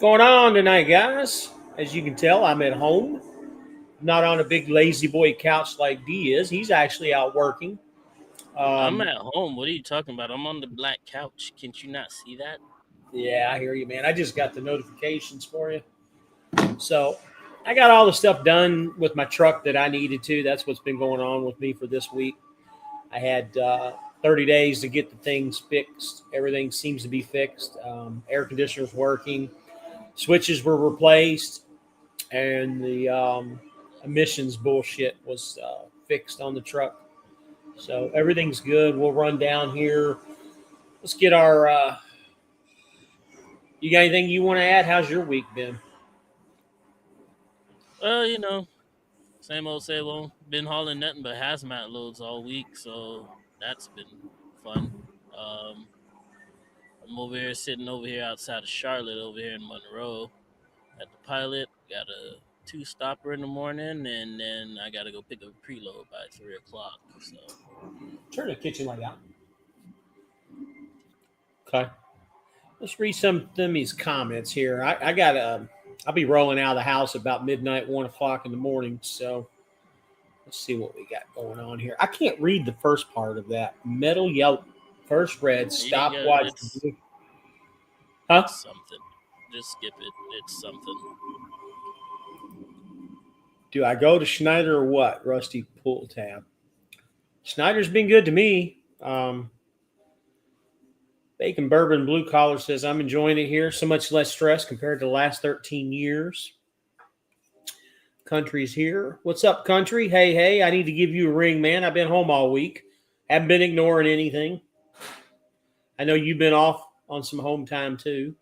going on tonight, guys? As you can tell, I'm at home, not on a big lazy boy couch like D is. He's actually out working. I'm Um, at home. What are you talking about? I'm on the black couch. Can't you not see that? yeah, I hear you, man. I just got the notifications for you. So I got all the stuff done with my truck that I needed to. That's what's been going on with me for this week. I had 30 days to get the things fixed. Everything seems to be fixed. Air conditioner's working. Switches were replaced. And the emissions bullshit was fixed on the truck. So everything's good. We'll run down here. Let's get our. You got anything you want to add? How's your week been? Well, same old, same old. Been hauling nothing but hazmat loads all week, so that's been fun. Um, I'm over here sitting over here outside of Charlotte, over here in Monroe, at the pilot. Got a two stopper in the morning, and then I gotta go pick up a preload by 3 o'clock. So Turn the kitchen light out. Okay. Let's read some of these comments here. I got I'll be rolling out of the house about midnight, 1 o'clock in the morning. So let's see what we got going on here. I can't read the first part of that. Metal yellow, first red, you ain't got stopwatch. Huh? it's something. Just skip it. It's something. Do I go to Schneider or what? Rusty pull tab. Schneider's been good to me. Bacon Bourbon Blue Collar says, I'm enjoying it here. So much less stress compared to the last 13 years. Country's here. What's up, country? Hey, I need to give you a ring, man. I've been home all week. Haven't been ignoring anything. I know you've been off on some home time, too.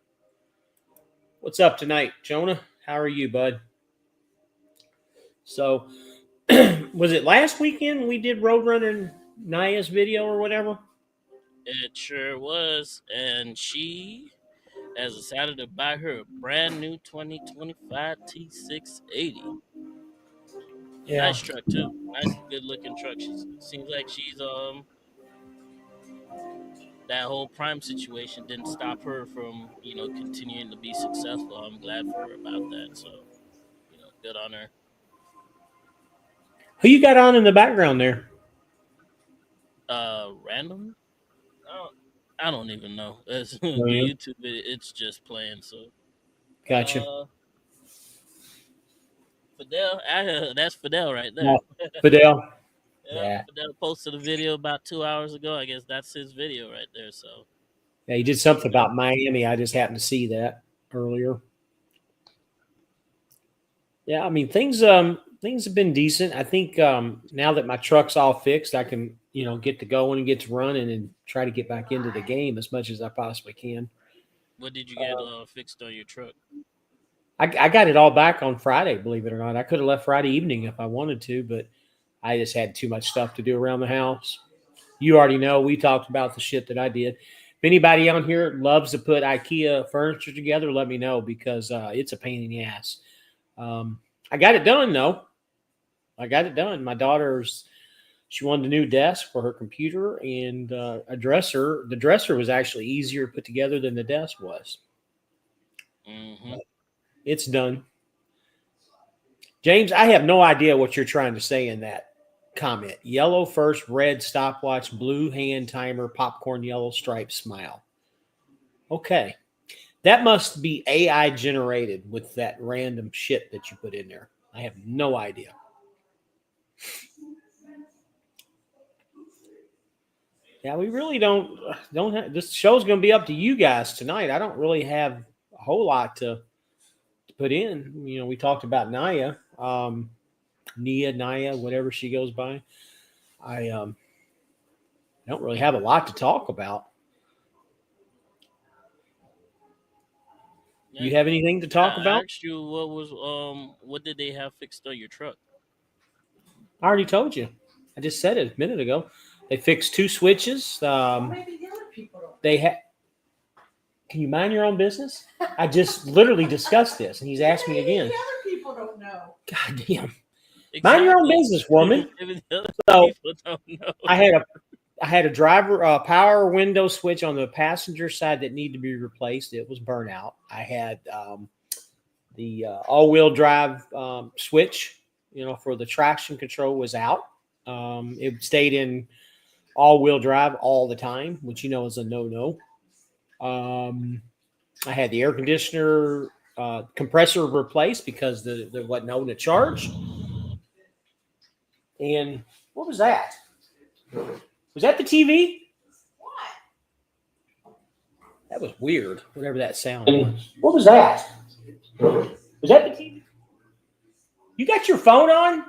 What's up tonight, Jonah? How are you, bud? So, was it last weekend we did Roadrunner Naya's video or whatever? It sure was, and she has decided to buy her a brand new 2025 T680. Yeah. Nice truck too. Nice, good looking truck. She seems like she's that whole Prime situation didn't stop her from continuing to be successful. I'm glad for her about that. So good on her. Who you got on in the background there? Random. I don't even know. It's, the Oh, yeah. YouTube it's just playing. So Gotcha. uh, Fidel, that's Fidel right there. Yeah. Fidel. Yeah, Yeah. Fidel posted a video about 2 hours ago. I guess that's his video right there. So Yeah, he did something about Miami. I just happened to see that earlier. Yeah, I mean things have been decent. I think now that my truck's all fixed, I can get to going and get to running and try to get back into the game as much as I possibly can. what did you get fixed on your truck? I got it all back on Friday, believe it or not. I could have left Friday evening if I wanted to, but I just had too much stuff to do around the house. You already know we talked about the shit that I did. If anybody on here loves to put IKEA furniture together, let me know because it's a pain in the ass. I got it done though. I got it done. My daughter's she wanted a new desk for her computer and a dresser. The dresser was actually easier to put together than the desk was. Mm-hmm. It's done. James, I have no idea what you're trying to say in that comment. Yellow first, red stopwatch, blue hand timer, popcorn yellow stripe smile. Okay. That must be AI generated with that random shit that you put in there. I have no idea. Yeah, we really don't have this show's going to be up to you guys tonight. I don't really have a whole lot to put in. We talked about Naya, Naya, whatever she goes by. I don't really have a lot to talk about. Yeah. You have anything to talk I about? asked you what did they have fixed on your truck? I already told you. I just said it a minute ago. They fixed two switches. Maybe the other people don't. They had. Can you mind your own business? I just literally discussed this, and he's asked me again. The other people don't know. God damn. Exactly. Mind your own business, woman. Maybe the other So people don't know. I had I had a driver power window switch on the passenger side that needed to be replaced. It was burnt out. I had the all-wheel drive switch, for the traction control was out. It stayed in all-wheel drive all the time, which is a no-no. I had the air conditioner compressor replaced because there wasn't holding a charge. And what was that? Was that the TV? What? That was weird, whatever that sound was. What was that? Was that the TV? You got your phone on?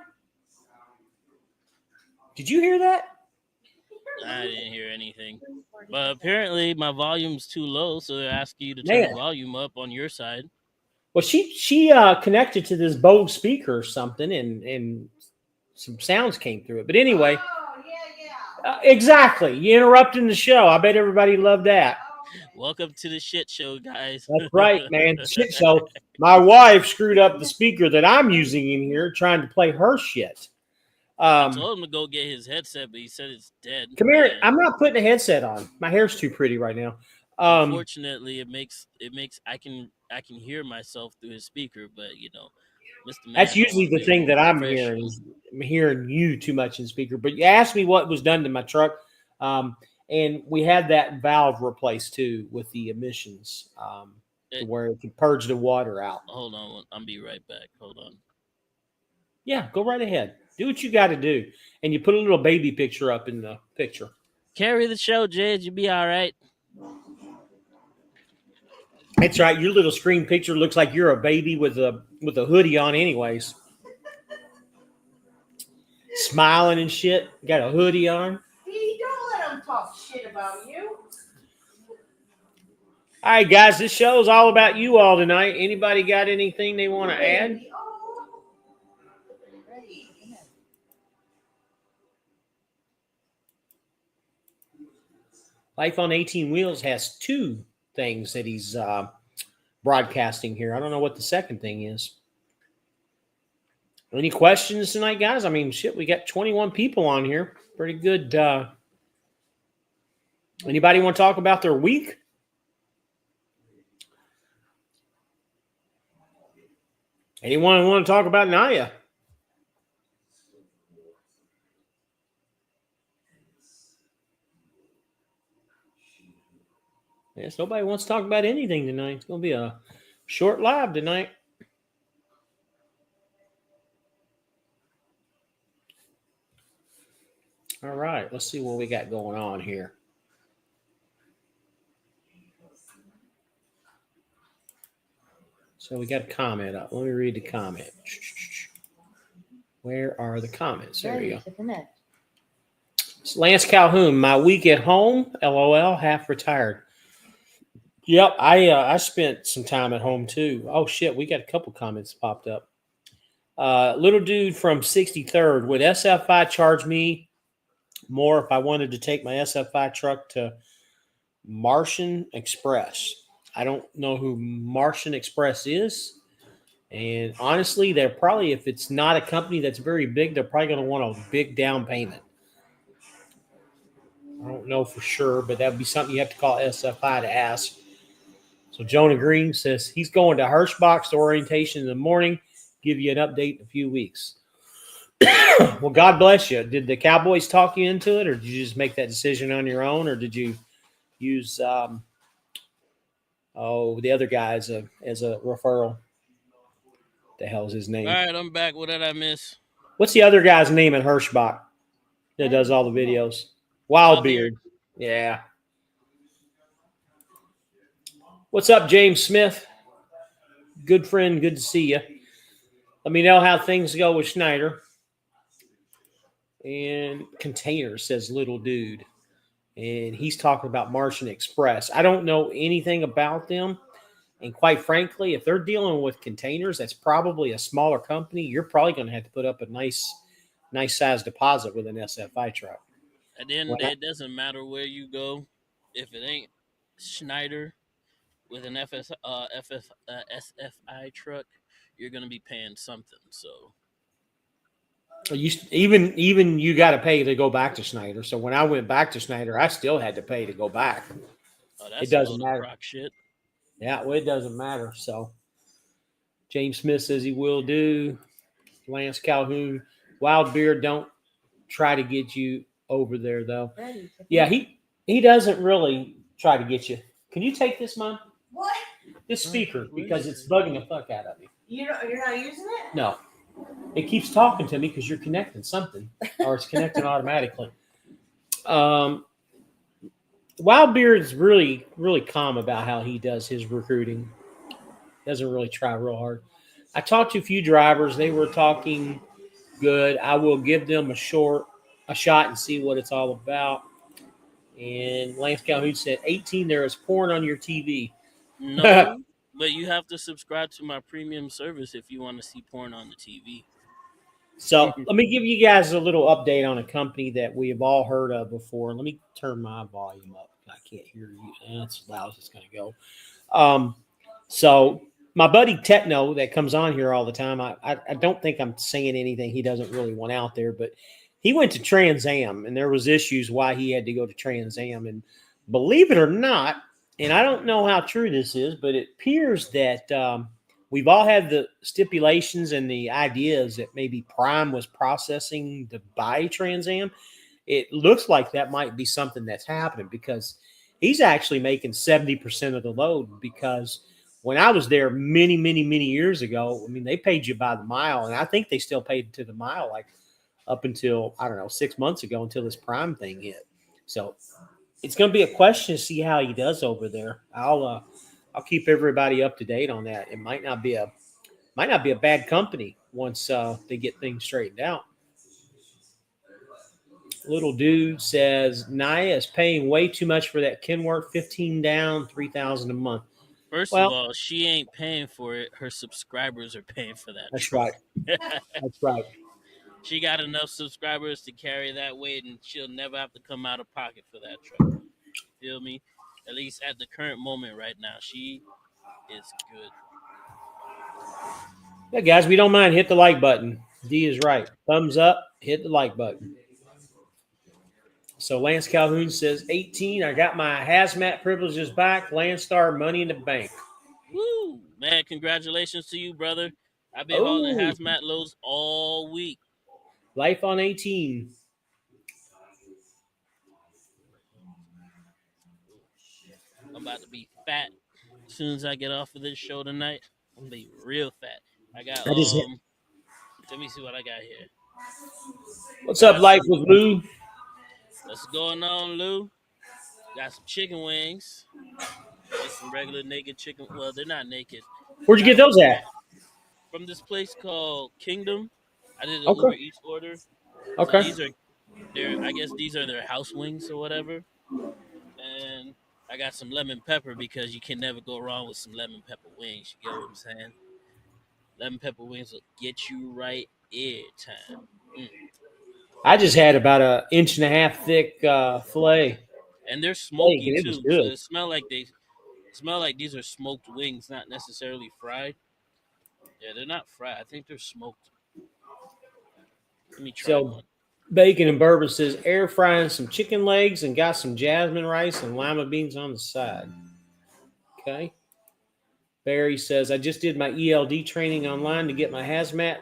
Did you hear that? I didn't hear anything. But apparently my volume's too low, so they're asking you to turn Man. the volume up on your side. Well, she connected to this Bose speaker or something, and some sounds came through it. But anyway, Oh, yeah. exactly. You interrupting the show. I bet everybody loved that. Welcome to the shit show, guys. That's right, man. Shit show. My wife screwed up the speaker that I'm using in here trying to play her shit. I told him to go get his headset, but he said it's dead. Come here. And I'm not putting a headset on. My hair's too pretty right now. unfortunately, it makes I can hear myself through his speaker, but Mr. Man That's don't usually wanna the be thing that I'm professional. hearing. I'm hearing you too much in speaker. But you asked me what was done to my truck, and we had that valve replaced too with the emissions, to where it could purge the water out. Hold on, I'll be right back. Hold on. Yeah, go right ahead. Do what you got to do, and you put a little baby picture up in the picture. Carry the show, Jed. You'll be all right. That's right. Your little screen picture looks like you're a baby with a hoodie on, anyways. Smiling and shit. Got a hoodie on. Dee, don't let them talk shit about you. All right, guys. This show is all about you all tonight. Anybody got anything they want to add? Oh. Ready. Life on 18 Wheels has two things that he's broadcasting here. I don't know what the second thing is. Any questions tonight, guys? I mean, shit, we got 21 people on here. Pretty good. Anybody want to talk about their week? Anyone want to talk about Naya? Yes, nobody wants to talk about anything tonight. It's going to be a short live tonight. All right, let's see what we got going on here. So we got a comment up. Let me read the comment. Where are the comments? There we go. It's Lance Calhoun. My week at home, LOL, half retired. Yep, I spent some time at home too. Oh shit, we got a couple comments popped up. Little dude from 63rd. Would SFI charge me more if I wanted to take my SFI truck to Martian Express? I don't know who Martian Express is. And honestly, they're probably, if it's not a company that's very big, they're probably going to want a big down payment. I don't know for sure, but that would be something you have to call SFI to ask. So Jonah Green says he's going to Hirschbach's orientation in the morning. Give you an update in a few weeks. Well, God bless you. Did the Cowboys talk you into it, or did you just make that decision on your own, or did you use the other guy as a referral? The hell's his name? All right, I'm back. What did I miss? What's the other guy's name at Hirschbach that does all the videos? Wildbeard. Yeah. What's up, James Smith? Good friend. Good to see you. Let me know how things go with Schneider. And Container says little dude. And he's talking about Martian Express. I don't know anything about them. And quite frankly, if they're dealing with containers, that's probably a smaller company. You're probably going to have to put up a nice size deposit with an SFI truck. At the end of the day, it doesn't matter where you go. If it ain't Schneider with an SFI truck, you're going to be paying something. So Even you got to pay to go back to Snyder. So when I went back to Snyder, I still had to pay to go back. Oh, It that's a doesn't load of matter. crock shit. Yeah, well, it doesn't matter. So James Smith says he will do. Lance Calhoun, Wild Beard, don't try to get you over there though. Yeah, he doesn't really try to get you. Can you take this, Mom? What? This speaker Where because is it's it? bugging the fuck out of me. You're not using it? No, it keeps talking to me because you're connecting something, or it's connecting automatically. Um, Wild Beard's really calm about how he does his recruiting. Doesn't really try real hard. I talked to a few drivers. They were talking good. I will give them a shot and see what it's all about. And Lance Calhoun said, 18, there is porn on your TV. No, but you have to subscribe to my premium service if you want to see porn on the TV. So let me give you guys a little update on a company that we have all heard of before. Let me turn my volume up. I can't hear you. That's as loud as it's going to go. So my buddy Techno that comes on here all the time, I don't think I'm saying anything he doesn't really want out there, but he went to Trans Am and there was issues why he had to go to Trans Am. And believe it or not, and I don't know how true this is, but it appears that we've all had the stipulations and the ideas that maybe Prime was processing to buy Trans Am. It looks like that might be something that's happening because he's actually making 70% of the load because when I was there many years ago, I mean, they paid you by the mile, and I think they still paid to the mile like up until, I don't know, 6 months ago until this Prime thing hit. So it's going to be a question to see how he does over there. I'll keep everybody up to date on that. It might not be a bad company once they get things straightened out. Little dude says Naya is paying way too much for that Kenworth. 15 down, 3,000 a month. First of Well, all, she ain't paying for it. Her subscribers are paying for that that's truck. right. That's right. She got enough subscribers to carry that weight, and she'll never have to come out of pocket for that truck. Feel me? At least at the current moment right now, she is good. Yeah, guys, we don't mind. Hit the like button. D is right. Thumbs up. Hit the like button. So Lance Calhoun says 18. I got my hazmat privileges back. Landstar money in the bank. Woo! Man, congratulations to you, brother. I've been hauling Oh, hazmat loads all week. life on 18. I'm about to be fat as soon as I get off of this show tonight. I'm gonna be real fat. I got I just hit. let me see what I got here. What's I up, got life some with Lou? what's going on, Lou? Got some chicken wings. Just some regular naked chicken. Well, they're not naked. Where'd you Got get those at? from this place called Kingdom. I did an Okay. Uber Eats order. So Okay. these are I guess these are their house wings or whatever. And I got some lemon pepper because you can never go wrong with some lemon pepper wings. You get what I'm saying? Lemon pepper wings will get you right every time. Mm. I just had about an inch and a half thick fillet. And they're Steak, smoky and it was too, so good. it smell like these are smoked wings, not necessarily fried. Yeah, they're not fried. I think they're smoked. Let me try So one. Bacon and Bourbon says air frying some chicken legs and got some jasmine rice and lima beans on the side. Okay. Barry says I just did my ELD training online to get my hazmat.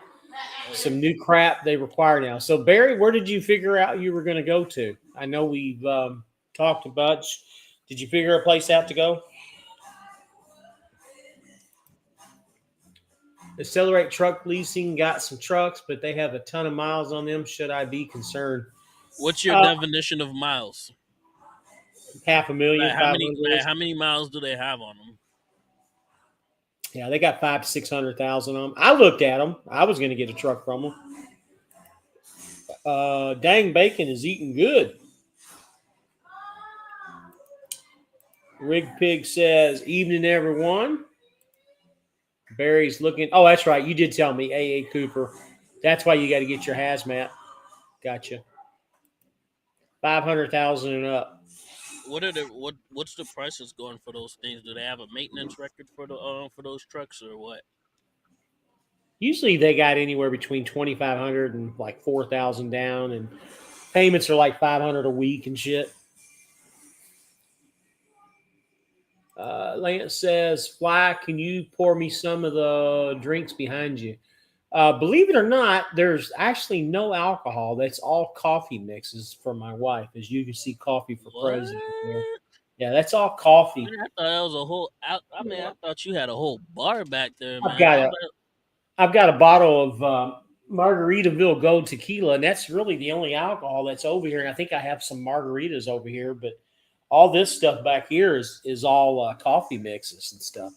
Some new crap they require now. So Barry, where did you figure out you were going to go to? I know we've talked a bunch. Did you figure a place out to go? Accelerate Truck Leasing got some trucks, but they have a ton of miles on them. Should I be concerned? What's your Uh, definition of miles? 500,000, 500. How many miles do they have on them? Yeah, they got 500,000 to 600,000 on them. I looked at them. I was going to get a truck from them. Dang Bacon is eating good. Rig Pig says, evening, everyone. Barry's looking. Oh, that's right. You did tell me, A.A. Cooper. That's why you got to get your hazmat. Gotcha. 500,000 and up. What's the prices going for those things? Do they have a maintenance record for those trucks or what? Usually they got anywhere between 2,500 and like 4,000 down, and payments are like 500 a week and shit. Lance says, "Fly, can you pour me some of the drinks behind you?" Believe it or not, there's actually no alcohol. That's all coffee mixes for my wife. As you can see, coffee for What? president there. Yeah, that's all coffee. Man, I thought that was a whole. I mean, I thought you had a whole bar back there, I've man. got How a about I've got a bottle of Margaritaville Gold Tequila, and that's really the only alcohol that's over here. And I think I have some margaritas over here, but all this stuff back here is all coffee mixes and stuff.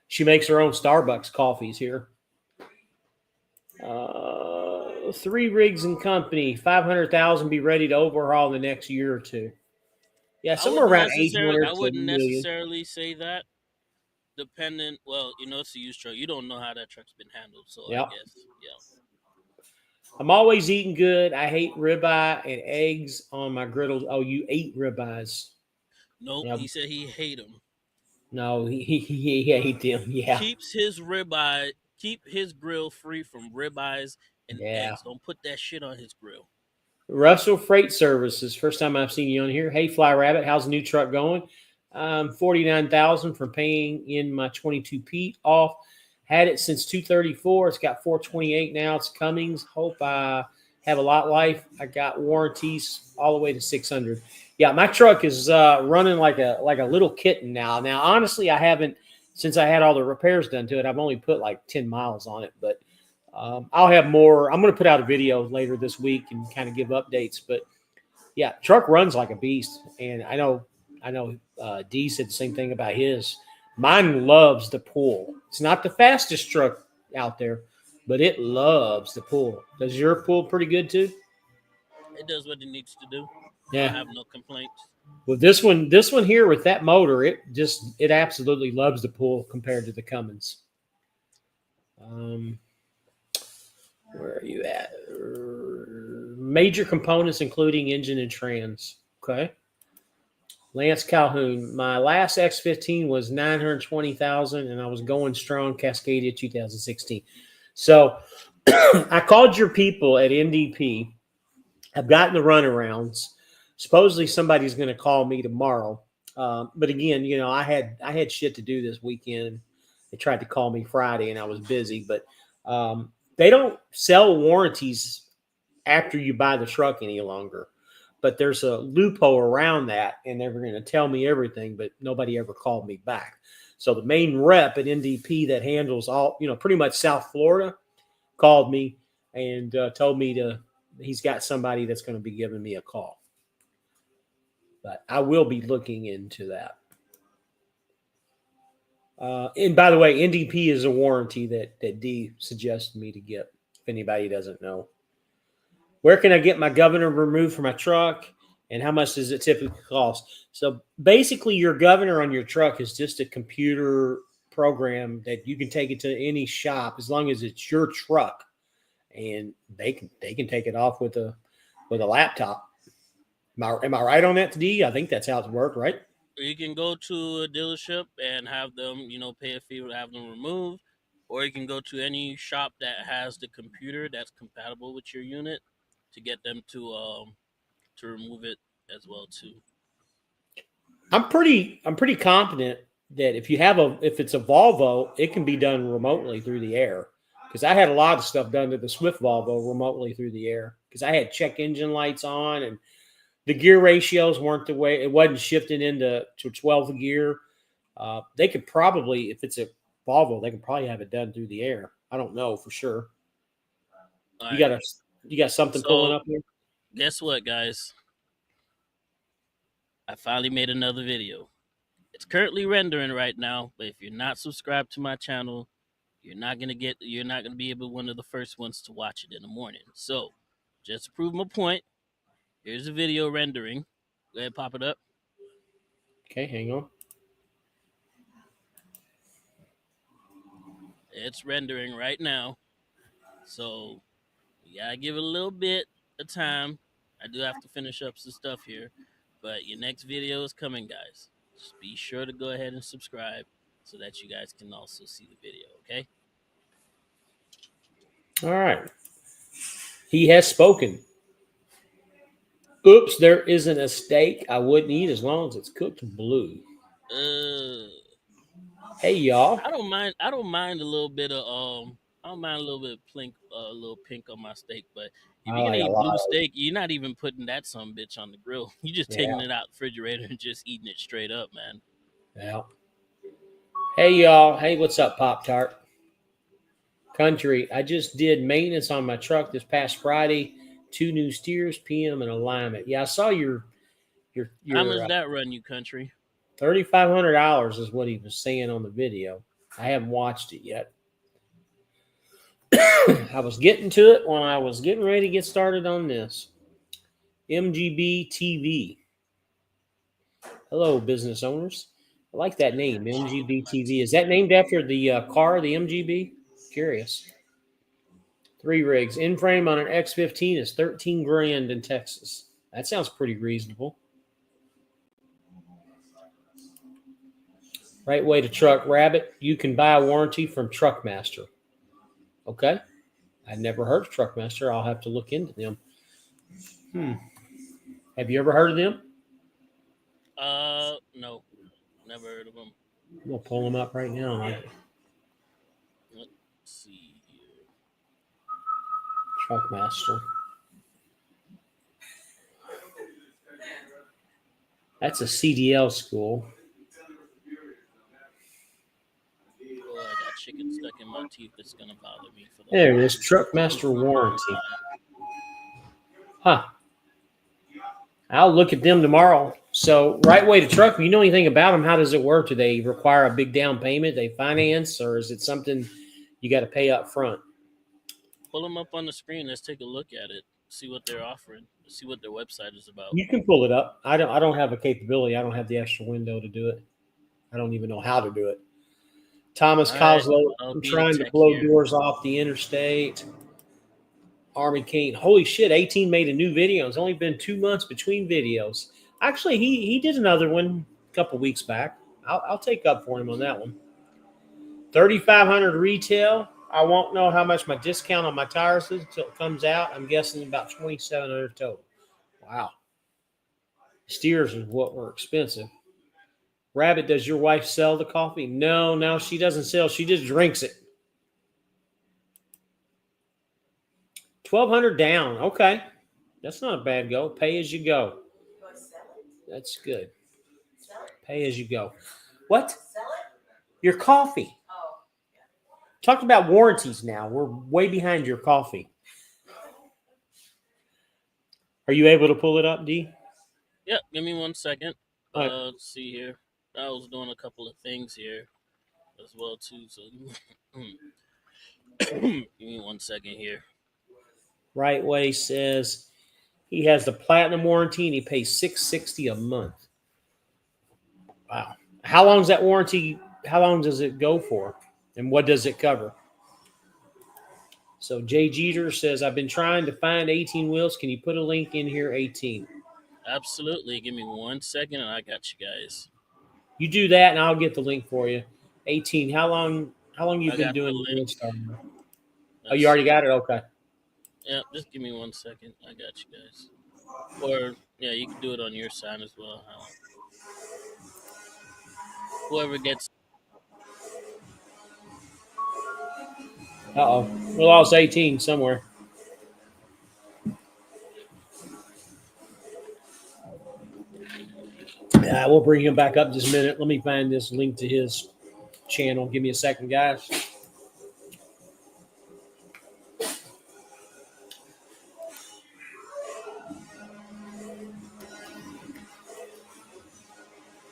She makes her own Starbucks coffees here. Three rigs and company, 500,000. Be ready to overhaul in the next year or two. Yeah, somewhere around 800 I to a wouldn't million. necessarily say that. Dependent. Well, it's a used truck. You don't know how that truck's been handled, so I Yeah, guess yeah. I'm always eating good. I hate ribeye and eggs on my griddle. Oh, you ate ribeyes? Nope. Yeah, He said he hate them. no, he ate them. Yeah, Keeps his ribeye. Keep his grill free from ribeyes and yeah. eggs. Don't put that shit on his grill. Russell Freight Services. First time I've seen you on here. Hey, Fly Rabbit, how's the new truck going? 49,000 for paying in my 22 Pete off. Had it since 234. It's got 428 now. It's Cummings. Hope I have a lot life. I got warranties all the way to 600. Yeah, my truck is running like a little kitten now. Now, honestly, I haven't since I had all the repairs done to it. I've only put like 10 miles on it, but I'll have more. I'm going to put out a video later this week and kind of give updates. But yeah, truck runs like a beast, and I know. D said the same thing about his. Mine loves the pull. It's not the fastest truck out there, but it loves the pull. Does your pull pretty good too? It does what it needs to do. I Yeah. have no complaints. Well, this one here with that motor, it absolutely loves the pull compared to the Cummins. Um, where are you at? Major components, including engine and trans. Okay. Lance Calhoun. My last X15 was 920,000, and I was going strong. Cascadia 2016. So I called your people at NDP. I've gotten the runarounds. Supposedly somebody's going to call me tomorrow. But again, I had shit to do this weekend. They tried to call me Friday, and I was busy. But they don't sell warranties after you buy the truck any longer. But there's a loophole around that, and they're going to tell me everything, but nobody ever called me back. So the main rep at NDP that handles all, pretty much South Florida, called me and told me he's got somebody that's going to be giving me a call. But I will be looking into that. And by the way, NDP is a warranty that D suggested me to get, if anybody doesn't know. Where can I get my governor removed from my truck? And how much does it typically cost? So basically, your governor on your truck is just a computer program that you can take it to any shop as long as it's your truck, and they can take it off with a laptop. Am I right on that, D? I think that's how it worked, right? You can go to a dealership and have them, pay a fee to have them removed, or you can go to any shop that has the computer that's compatible with your unit to get them to remove it as well too. I'm pretty confident that if it's a Volvo, it can be done remotely through the air. Because I had a lot of stuff done to the Swift Volvo remotely through the air. Because I had check engine lights on, and the gear ratios weren't the way it wasn't shifting into 12 gear. They could probably, if it's a Volvo, they could probably have it done through the air. I don't know for sure. All You right. got something pulling So up here? guess what, guys? I finally made another video. It's currently rendering right now, but if you're not subscribed to my channel, you're not gonna be able one of the first ones to watch it in the morning. So, just to prove my point, here's a video rendering. Go ahead, pop it up. Okay, hang on. It's rendering right now. So, you gotta give it a little bit of time. I do have to finish up some stuff here, but your next video is coming, guys. Just be sure to go ahead and subscribe so that you guys can also see the video, okay? All right. He has spoken. Oops, there isn't a steak I wouldn't eat as long as it's cooked blue. Uh, Hey, y'all. I don't mind. I don't mind a little bit of I don't mind a little bit of a little pink on my steak. But if I you're gonna like a eat lot blue of steak, you're not even putting that some bitch on the grill. You're just taking Yeah. it out the refrigerator and just eating it straight up, man. Yeah. Hey, y'all. Hey, what's up, Pop Tart? Country. I just did maintenance on my truck this past Friday. 2 new steers, PM, and alignment. Yeah, I saw your How much your that run you, country? $3,500 is what he was saying on the video. I haven't watched it yet. I was getting to it when I was getting ready to get started on this. MGB TV. Hello, business owners. I like that name, MGB TV. Is that named after the car, the MGB? Curious. 3 rigs. In frame on an X15 is 13 grand in Texas. That sounds pretty reasonable. Right way to truck Rabbit. You can buy a warranty from Truckmaster. Okay. I never heard of Truckmaster. I'll have to look into them. Have you ever heard of them? No, never heard of them. We'll pull them up right now. Let's see here. Truckmaster. That's a CDL school. Oh, I got chicken stuck in my teeth. It's gonna bother me for the. There it is. Truckmaster warranty. Huh. I'll look at them tomorrow. So, right way to truck. If you know anything about them, how does it work? Do they require a big down payment? They finance, or is it something you got to pay up front? Pull them up on the screen. Let's take a look at it. See what they're offering. See what their website is about. You can pull it up. I don't have a capability. I don't have the extra window to do it. I don't even know how to do it. Thomas All right, Coslow. I'll I'm be trying to tech blow here. doors off the interstate. Army Kane. Holy shit, 18 made a new video. It's only been 2 months between videos. Actually, he did another one a couple weeks back. I'll take up for him on that one. 3,500 retail. I won't know how much my discount on my tires is until it comes out. I'm guessing about 2,700 total. Wow. Steers is what were expensive. Rabbit, does your wife sell the coffee? No, she doesn't sell. She just drinks it. 1,200 down. Okay. That's not a bad go. Pay as you go. You want to sell it? That's good. Sell it? Pay as you go. What? Sell it? Your coffee. Oh. Talk about warranties now. We're way behind your coffee. Are you able to pull it up, D? Yep. Give me 1 second. All right. Let's see here. I was doing a couple of things here as well too. So give me 1 second here. Right Way says he has the platinum warranty and he pays $660 a month. Wow. How long is that warranty? How long does it go for? And what does it cover? So Jay Jeter says, I've been trying to find 18 wheels. Can you put a link in here, 18? Absolutely. Give me 1 second, and I got you guys. You do that, and I'll get the link for you. 18. How long you I been got the doing link. Windstar? Oh, you already got it? Okay. Yeah, just give me 1 second. I got you guys. Or yeah, you can do it on your side as well. Whoever gets. Uh-oh. We lost 18 somewhere. We'll bring him back up just a minute. Let me find this link to his channel. Give me a second, guys.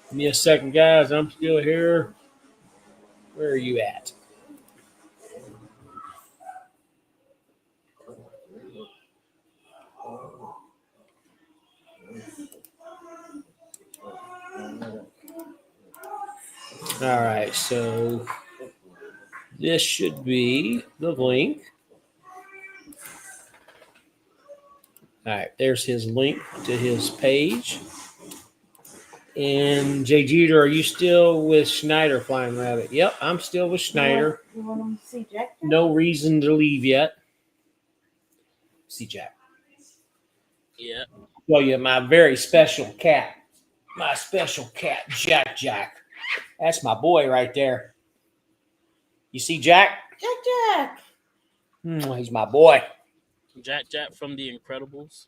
Give me a second, guys. I'm still here. Where are you at? All right, so this should be the link. All right, there's his link to his page. And Jay Jeter, are you still with Schneider Flying Rabbit? Yep, I'm still with Schneider. You want them to see Jack? No reason to leave yet. See Jack. Yeah. Show you my very special cat. My special cat, Jack Jack. That's my boy right there. You see Jack? Jack Jack. He's my boy. Jack Jack from The Incredibles.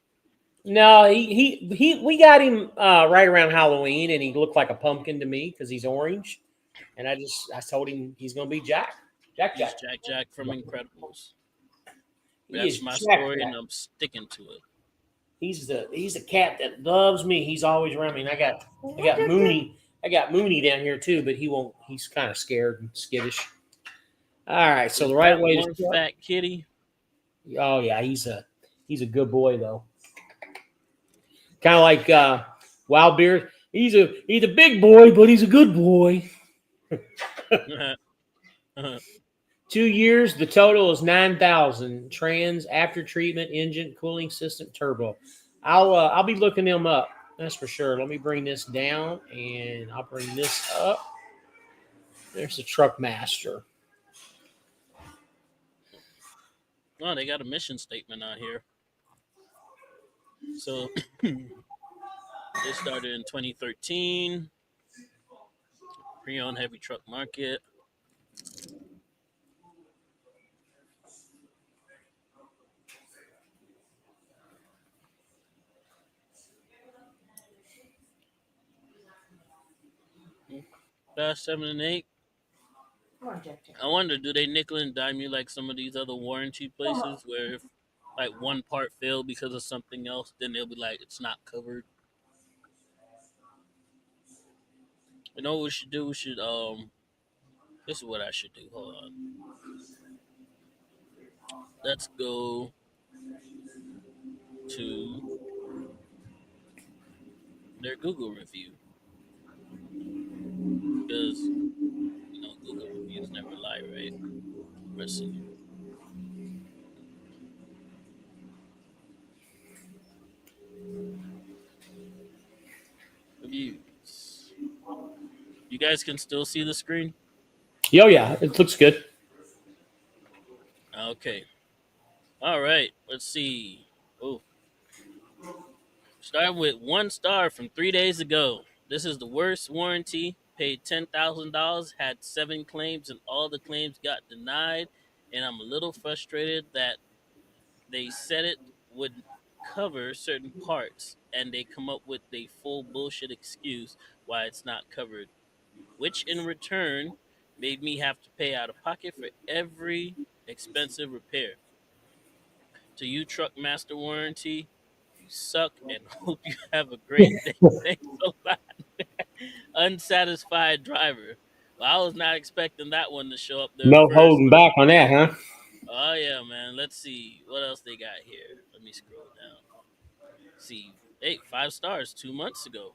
No, he we got him right around Halloween, and he looked like a pumpkin to me because he's orange. And I told him he's gonna be Jack. Jack He's Jack. Jack Jack from Incredibles. He That's is my Jack story, Jack. and I'm sticking to it. He's the cat that loves me. He's always around me. And I got Mooney. I got Mooney down here too, but he won't. He's kind of scared and skittish. All right, so Is the right that way one to start. fat kitty? Oh yeah, he's a good boy though. Kind of like Wild Beard. He's a big boy, but he's a good boy. 2 years, the total is 9,000. Trans after treatment engine cooling system turbo. I'll be looking them up. That's for sure. Let me bring this down and I'll bring this up. There's the Truck Master. Oh, they got a mission statement out here. So they started in 2013. Pre-owned heavy truck market. Class 7 and 8. Come on, Jack Jack. I wonder, do they nickel and dime you like some of these other warranty places where if like one part failed because of something else, then they'll be like, it's not covered. You know what we should do? We should this is what I should do. Hold on. Let's go to their Google review. Because Google reviews never lie, right? Let's see. Reviews. You guys can still see the screen? Oh yeah, it looks good. Okay. All right. Let's see. Oh, starting with 1 star from 3 days ago. This is the worst warranty. Paid $10,000, had 7 claims, and all the claims got denied. And I'm a little frustrated that they said it would cover certain parts, and they come up with a full bullshit excuse why it's not covered, which in return made me have to pay out of pocket for every expensive repair. To you, Truck Master Warranty, you suck and hope you have a great day. Thanks a lot. Unsatisfied driver. Well, I was not expecting that one to show up there No first. holding back on that, huh? Oh yeah, man. Let's see what else they got here. Let me scroll down. See, hey, 5 stars 2 months ago.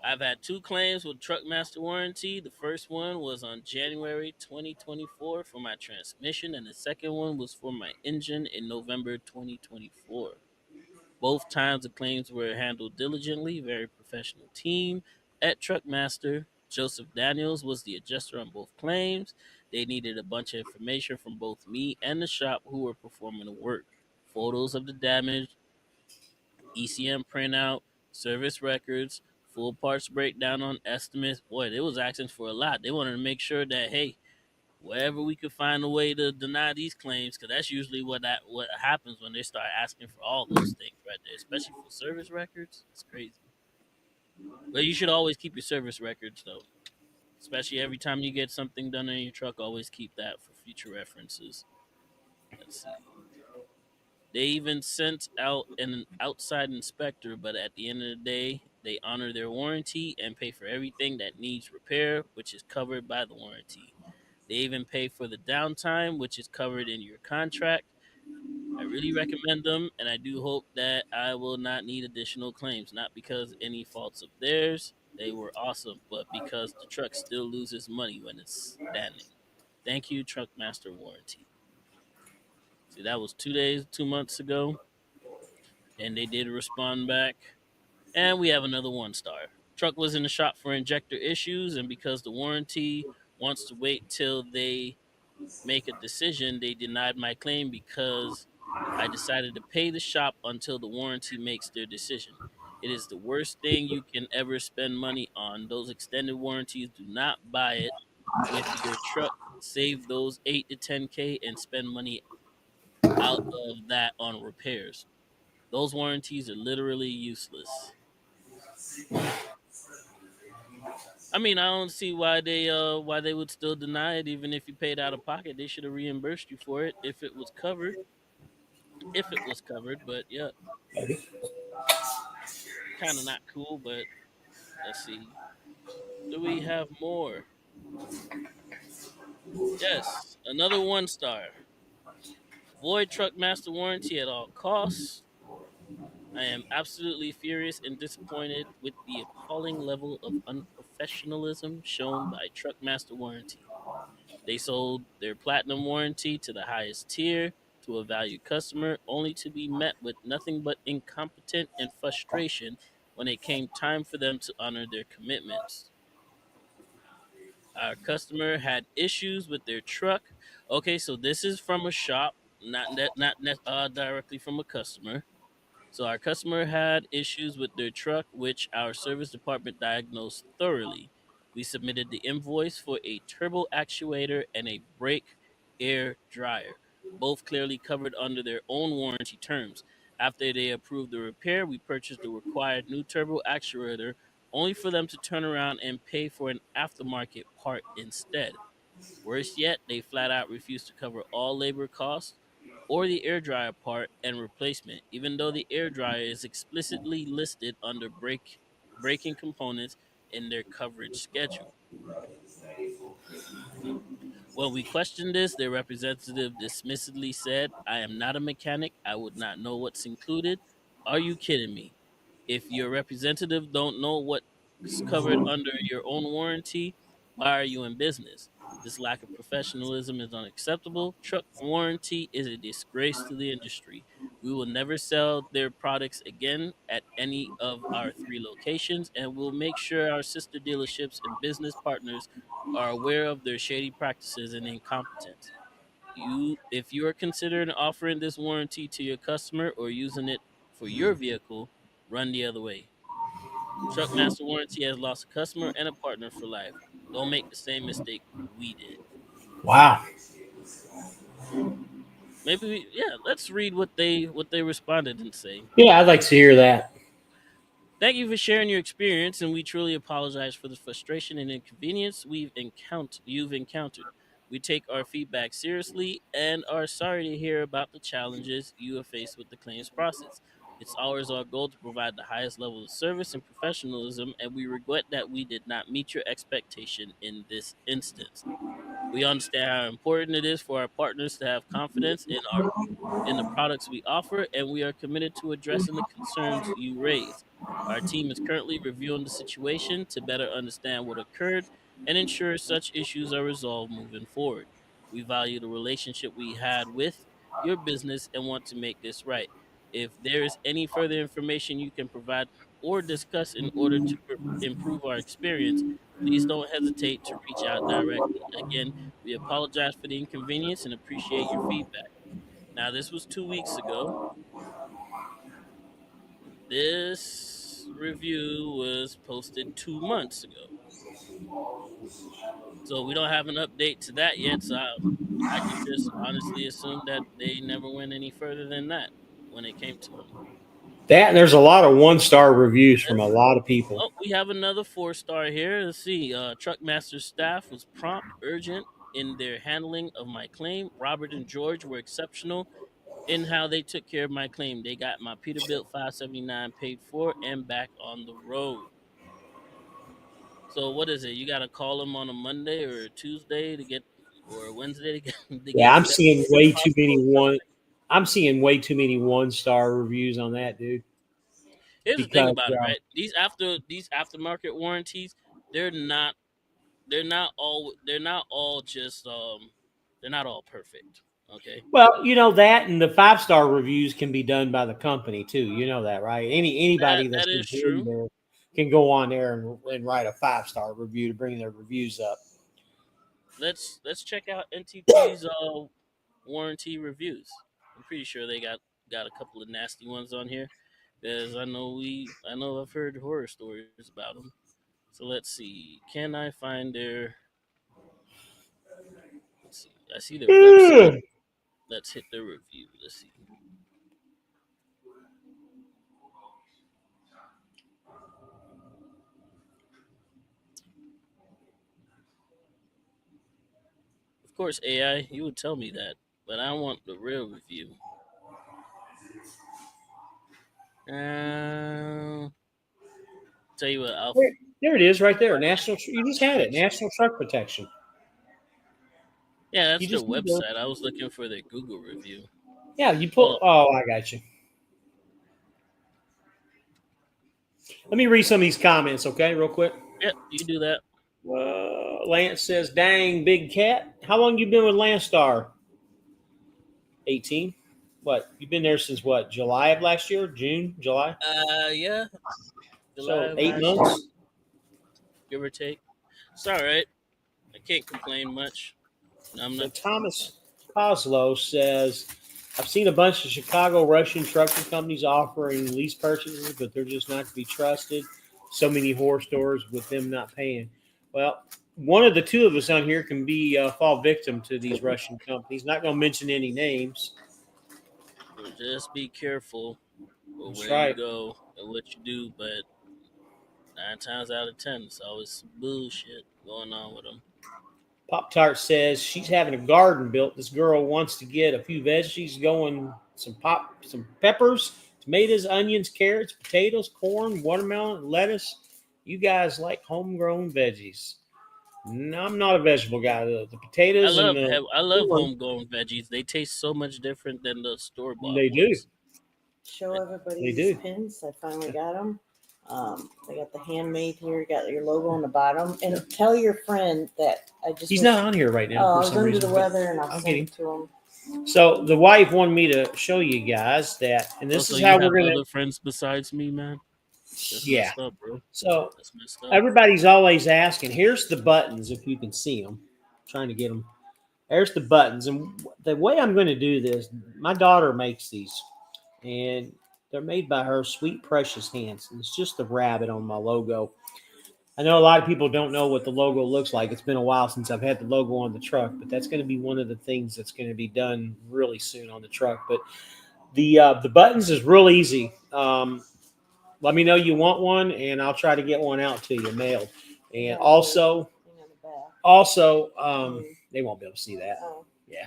I've had 2 claims with Truckmaster Warranty. The first one was on January 2024 for my transmission, and the second one was for my engine in November 2024. Both times the claims were handled diligently, very professional team at Truckmaster. Joseph Daniels was the adjuster on both claims. They needed a bunch of information from both me and the shop who were performing the work. Photos of the damage, ECM printout, service records, full parts breakdown on estimates. Boy, they was asking for a lot. They wanted to make sure that, hey, wherever we could find a way to deny these claims, because that's usually what happens when they start asking for all those things right there, especially for service records. It's crazy. But you should always keep your service records though, especially every time you get something done in your truck. Always keep that for future references. Let's see. They even sent out an outside inspector, but at the end of the day, they honor their warranty and pay for everything that needs repair, which is covered by the warranty. They even pay for the downtime, which is covered in your contract. I really recommend them, and I do hope that I will not need additional claims. Not because any faults of theirs, they were awesome, but because the truck still loses money when it's standing. Thank you, Truckmaster Warranty. See, that was 2 months ago, and they did respond back. And we have another 1 star. Truck was in the shop for injector issues, and because the warranty wants to wait till they make a decision, they denied my claim because I decided to pay the shop until the warranty makes their decision. It is the worst thing you can ever spend money on. Those extended warranties, do not buy it with your truck. Save those 8 to 10K and spend money out of that on repairs. Those warranties are literally useless. I mean, I don't see why they would still deny it even if you paid out of pocket. They should have reimbursed you for it if it was covered. If it was covered, but yeah, kind of not cool, but let's see. Do we have more? Yes, another 1 star. Void truck master warranty at all costs. I am absolutely furious and disappointed with the appalling level of unprofessionalism shown by Truckmaster Warranty. They sold their platinum warranty to the highest tier to a valued customer, only to be met with nothing but incompetence and frustration when it came time for them to honor their commitments. Our customer had issues with their truck. Okay, so this is from a shop, not directly from a customer. So our customer had issues with their truck, which our service department diagnosed thoroughly. We submitted the invoice for a turbo actuator and a brake air dryer, both clearly covered under their own warranty terms. After they approved the repair, we purchased the required new turbo actuator, only for them to turn around and pay for an aftermarket part instead. Worse yet, they flat out refused to cover all labor costs or the air dryer part and replacement, even though the air dryer is explicitly listed under braking components in their coverage schedule. When we questioned this, their representative dismissively said, I am not a mechanic. I would not know what's included. Are you kidding me? If your representative don't know what's covered under your own warranty, why are you in business? This lack of professionalism is unacceptable. Truck warranty is a disgrace to the industry. We will never sell their products again at any of our 3 locations, and we'll make sure our sister dealerships and business partners are aware of their shady practices and incompetence. If you are considering offering this warranty to your customer or using it for your vehicle, run the other way. Truckmaster Warranty has lost a customer and a partner for life. Don't make the same mistake we did. Wow. Let's read what they responded and say. Yeah, I'd like to hear that. Thank you for sharing your experience, and we truly apologize for the frustration and inconvenience you've encountered. We take our feedback seriously and are sorry to hear about the challenges you have faced with the claims process. It's always our goal to provide the highest level of service and professionalism, and we regret that we did not meet your expectation in this instance. We understand how important it is for our partners to have confidence in the products we offer, and we are committed to addressing the concerns you raise. Our team is currently reviewing the situation to better understand what occurred and ensure such issues are resolved moving forward. We value the relationship we had with your business and want to make this right. If there is any further information you can provide or discuss in order to improve our experience, please don't hesitate to reach out directly. Again, we apologize for the inconvenience and appreciate your feedback. Now, this was 2 weeks ago. This review was posted 2 months ago. So we don't have an update to that yet. So I can just honestly assume that they never went any further than that when it came to them. That and there's a lot of 1 star reviews from a lot of people. Oh, we have another 4 star here. Let's see. Truckmaster staff was prompt, urgent in their handling of my claim. Robert and George were exceptional in how they took care of my claim. They got my Peterbilt 579 paid for and back on the road. So what is it? You got to call them on a Monday or a Tuesday to get, or a Wednesday to get, to Yeah, get set possible coverage. I'm seeing way too many 1 star reviews on that, dude. Here's the thing Because about it, right? These aftermarket warranties, they're not they're not all just they're not all perfect. Okay. well, that and the 5 star reviews can be done by the company too. You know that, right? That Anybody that's that is employed true. there can go on there and write a 5 star review to bring their reviews up. Let's check out NTP's warranty reviews. pretty sure they got a couple of nasty ones on here, because I know I've heard horror stories about them. So let's see. Can I find their? Let's see. I see their website. Let's hit the review. Let's see. Of course, AI, you would tell me that, but I want the real review. Tell you what, There it is, right there. National. You just had it. National Truck Protection. yeah, You that's their just need to- website. I was looking for their Google review. Yeah, you Hold pull. Oh, I got you. Let me read some of these comments, okay, real quick. Yep, you do that. Lance says, "Dang, big cat. How long you been with Landstar?" 18. What? You've been there since what? July of last year? June? July? Yeah. So 8 months. Give or take. It's all right. I can't complain much. I'm So not. Thomas Kozlow says, "I've seen a bunch of Chicago Russian trucking companies offering lease purchases, but they're just not to be trusted. So many horror stories with them not paying." Well, one of the two of us on here can be fall victim to these Russian companies. Not going to mention any names. So just be careful with That's where you right. go and what you do. But 9 times out of 10, it's always some bullshit going on with them. Pop Tart says she's having a garden built. This girl wants to get a few veggies going, some peppers, tomatoes, onions, carrots, potatoes, corn, watermelon, lettuce. You guys like homegrown veggies. No, I'm not a vegetable guy. The potatoes and the I love corn, homegrown veggies. They taste so much different than the store bought they do. ones. Show everybody They these do. pins. I finally got them. I got the handmade here. Got your logo on the bottom. And tell your friend that I just. He's was- not on here right Oh, now I for was some under reason. the but weather, and I'll I'll send get it to him. So the wife wanted me to show you guys that, and this Also, is you how have we're gonna. other friends besides me, man. That's Yeah. messed up, bro. So That's messed up. everybody's always asking. Here's the buttons, if you can see them. Trying to get them. There's the buttons, and the way I'm going to do this, my daughter makes these, and they're made by her sweet, precious hands. And it's just the rabbit on my logo. I know a lot of people don't know what the logo looks like. It's been a while since I've had the logo on the truck, but that's going to be one of the things that's going to be done really soon on the truck. But the buttons is real easy. Let me know you want one, and I'll try to get one out to you mailed. And Yeah, also, Hang on the back. they won't be able to see that. Oh. Yeah.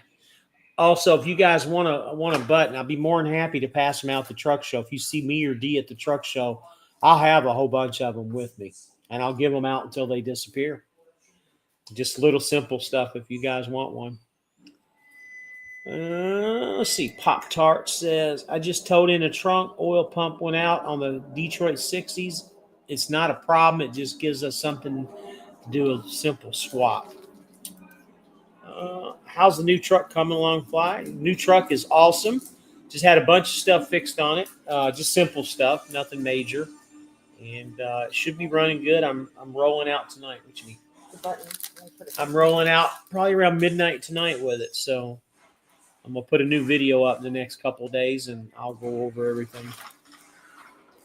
Also, if you guys want a button, I'll be more than happy to pass them out at the truck show. If you see me or D at the truck show, I'll have a whole bunch of them with me, and I'll give them out until they disappear. Just little simple stuff if you guys want one. Let's see. Pop Tart says, "I just towed in a trunk. Oil pump went out on the Detroit 60s. It's not a problem. It just gives us something to do a simple swap." How's the new truck coming along, Fly? New truck is awesome. Just had a bunch of stuff fixed on it. Just simple stuff, nothing major. And it should be running good. I'm rolling out tonight. What you mean? The button. Let me put it- I'm rolling out probably around midnight tonight with it. So I'm going to put a new video up in the next couple of days, and I'll go over everything.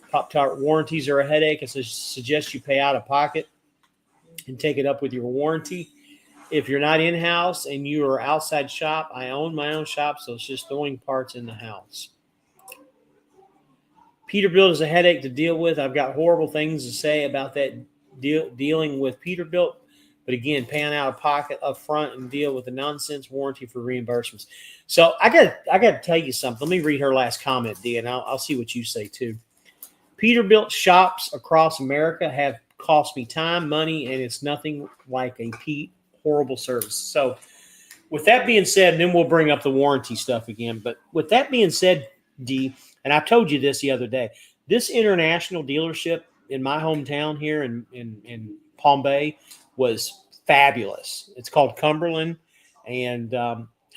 Pop-Tart warranties are a headache. I suggest you pay out of pocket and take it up with your warranty. If you're not in-house and you are outside shop, I own my own shop, so it's just throwing parts in the house. Peterbilt is a headache to deal with. I've got horrible things to say about that dealing with Peterbilt. But again, paying out of pocket up front and deal with the nonsense warranty for reimbursements. So I got to tell you something. Let me read her last comment, D, and I'll see what you say too. Peterbilt shops across America have cost me time, money, and it's nothing like a horrible service. So with that being said, and then we'll bring up the warranty stuff again. But with that being said, D, and I told you this the other day, this international dealership in my hometown here in Palm Bay was fabulous. It's called Cumberland. And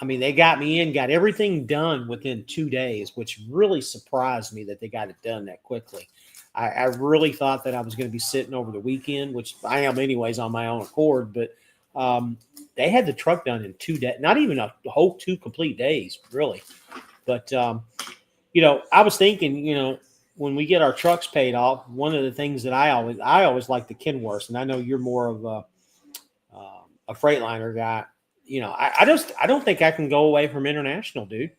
they got me in, got everything done within 2 days, which really surprised me that they got it done that quickly. I really thought that I was going to be sitting over the weekend, which I am anyways on my own accord, but they had the truck done in 2 days, not even a whole 2 complete days, really. But I was thinking, when we get our trucks paid off, one of the things that I always like the Kenworths, and I know you're more of a Freightliner guy. I don't think I can go away from International, dude.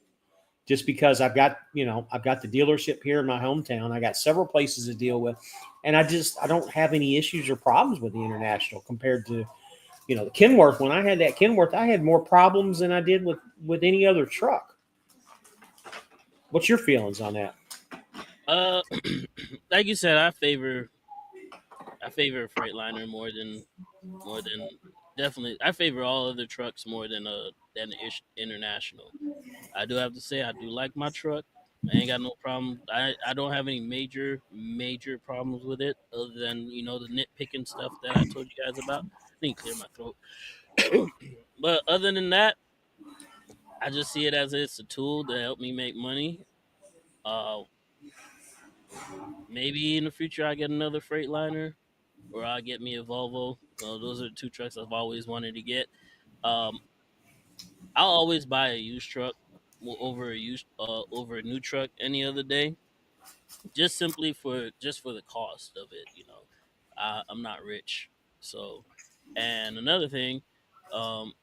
Just because I've got the dealership here in my hometown. I got several places to deal with, and I don't have any issues or problems with the International compared to the Kenworth. When I had that Kenworth, I had more problems than I did with any other truck. What's your feelings on that? Uh, like you said, I favor Freightliner more than definitely. I favor all other trucks more than International. I do have to say I do like my truck. I ain't got no problem. I don't have any major problems with it other than the nitpicking stuff that I told you guys about. I need to clear my throat. But other than that, I just see it as it's a tool to help me make money. Uh, Maybe in the future I get another Freightliner or I get me a Volvo. Those are the two trucks I've always wanted to get. Um, I'll always buy a used truck over a new truck any other day, just simply for the cost of it. I'm not rich, so. And another thing, um,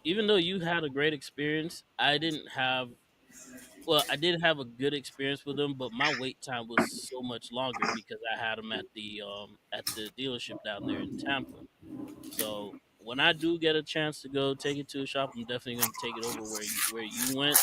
even though you had a great experience, I didn't have. Well, I did have a good experience with them, but my wait time was so much longer because I had them at the dealership down there in Tampa. So when I do get a chance to go take it to a shop, I'm definitely going to take it over where you went.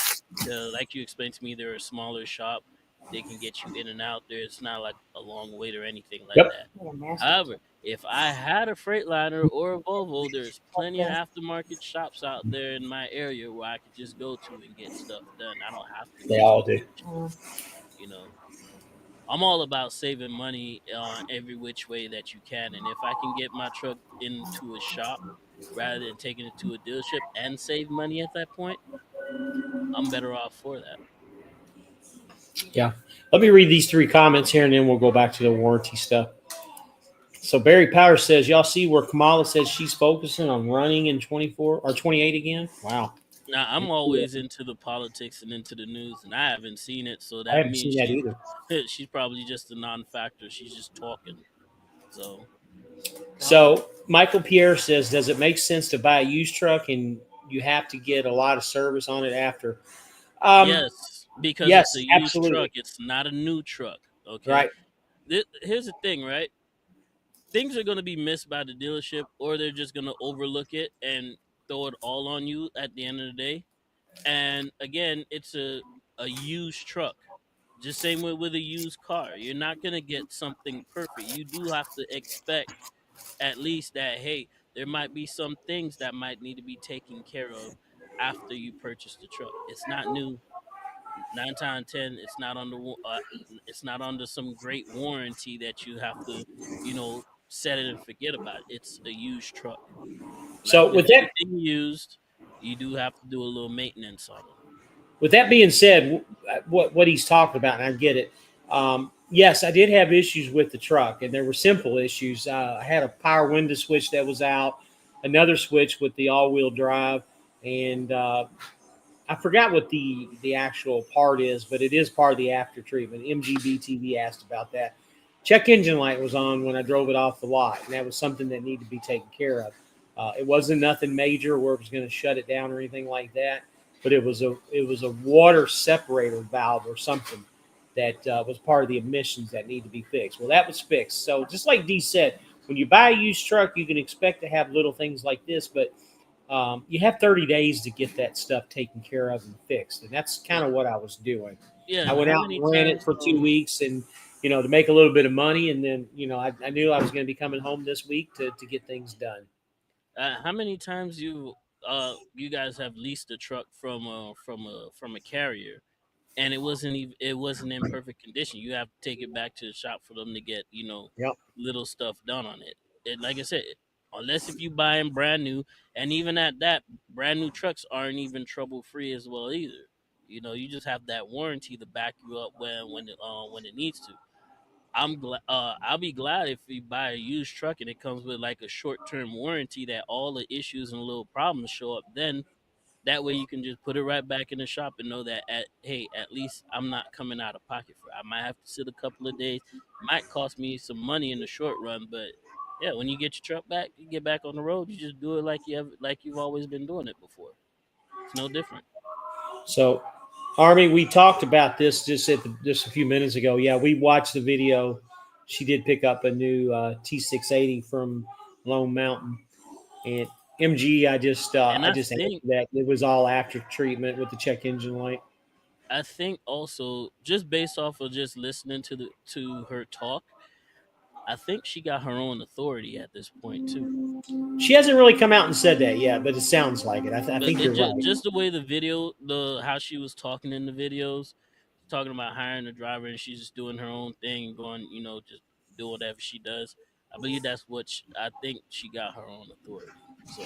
Like you explained to me, they're a smaller shop. They can get you in and out there. It's not like a long wait or anything like Yep. that. What a massive However, if I had a Freightliner or a Volvo, there's plenty of truck. aftermarket shops out there in my area where I could just go to and get stuff done. I don't have to They go to all a do. dealership. You know, I'm all about saving money every which way that you can, and if I can get my truck into a shop rather than taking it to a dealership and save money at that point, I'm better off for that. Yeah. Let me read these three comments here, and then we'll go back to the warranty stuff. So Barry Power says, y'all see where Kamala says she's focusing on running in 24 or 28 again? Wow. Now, I'm always into the politics and into the news, and I haven't seen it, so I that haven't seen means that she's either. she's probably just a non-factor. She's just talking. So So Michael Pierre says, does it make sense to buy a used truck and you have to get a lot of service on it after? Um, yes, because yes, it's a used truck, absolutely. it's not a new truck. Okay, Right. here's the thing, right? Things are going to be missed by the dealership, or they're just going to overlook it and throw it all on you at the end of the day. And again, it's a used truck. Just same way with a used car. You're not going to get something perfect. You do have to expect at least that, hey, there might be some things that might need to be taken care of after you purchase the truck. It's not new. 9 times 10, it's not under some great warranty that you have to, set it and forget about it. It's a used truck. Like So with with that anything used, you do have to do a little maintenance on it. with that being said, what he's talking about, and I get it. Yes, I did have issues with the truck, and there were simple issues. I had a power window switch that was out, another switch with the all-wheel drive, and I forgot what the actual part is, but it is part of the after treatment. MGBTV asked about that. Check engine light was on when I drove it off the lot, and that was something that needed to be taken care of. It wasn't nothing major where it was going to shut it down or anything like that, but it was a water separator valve or something that was part of the emissions that need to be fixed. Well, that was fixed. So just like Dee said, when you buy a used truck, you can expect to have little things like this, but you have 30 days to get that stuff taken care of and fixed. And that's kind of what I was doing. I Yeah, went how out many and ran it times? for 2 weeks and, to make a little bit of money. And then, I knew I was going to be coming home this week to get things done. How many times you guys have leased a truck from a carrier, and it wasn't in perfect condition. You have to take it back to the shop for them to get Yep. little stuff done on it. Like I said, unless if you buy them brand new, and even at that, brand new trucks aren't even trouble free as well either. You just have that warranty to back you up when it needs to. I'll be glad if you buy a used truck and it comes with like a short term warranty that all the issues and little problems show up then. That way you can just put it right back in the shop and know that at least I'm not coming out of pocket for it. I might have to sit a couple of days. Might cost me some money in the short run, but yeah, when you get your truck back, you get back on the road, you just do it like you've always been doing it before. It's no different. So, Army, we talked about this just a few minutes ago. Yeah, we watched the video. She did pick up a new T680 from Lone Mountain, and MG. And I I just answered think that it was all after treatment with the check engine light. I think also just based off of just listening to her talk, I think she got her own authority at this point too. She hasn't really come out and said that yet, but it sounds like it. I But think it you're right. just the way the video, the how she was talking in the videos, talking about hiring a driver and she's just doing her own thing and going, just do whatever she does. I believe that's what I think she got her own authority. So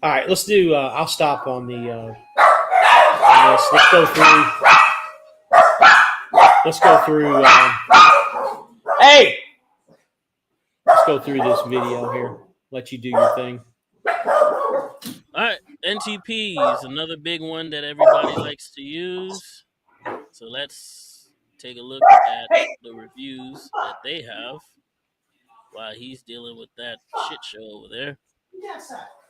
All right, let's do. I'll stop on the. On this. Let's go through. Let's go through. Hey, let's go through this video here. Let you do your thing. all right, NTP is another big one that everybody likes to use. So let's take a look at the reviews that they have while he's dealing with that shit show over there.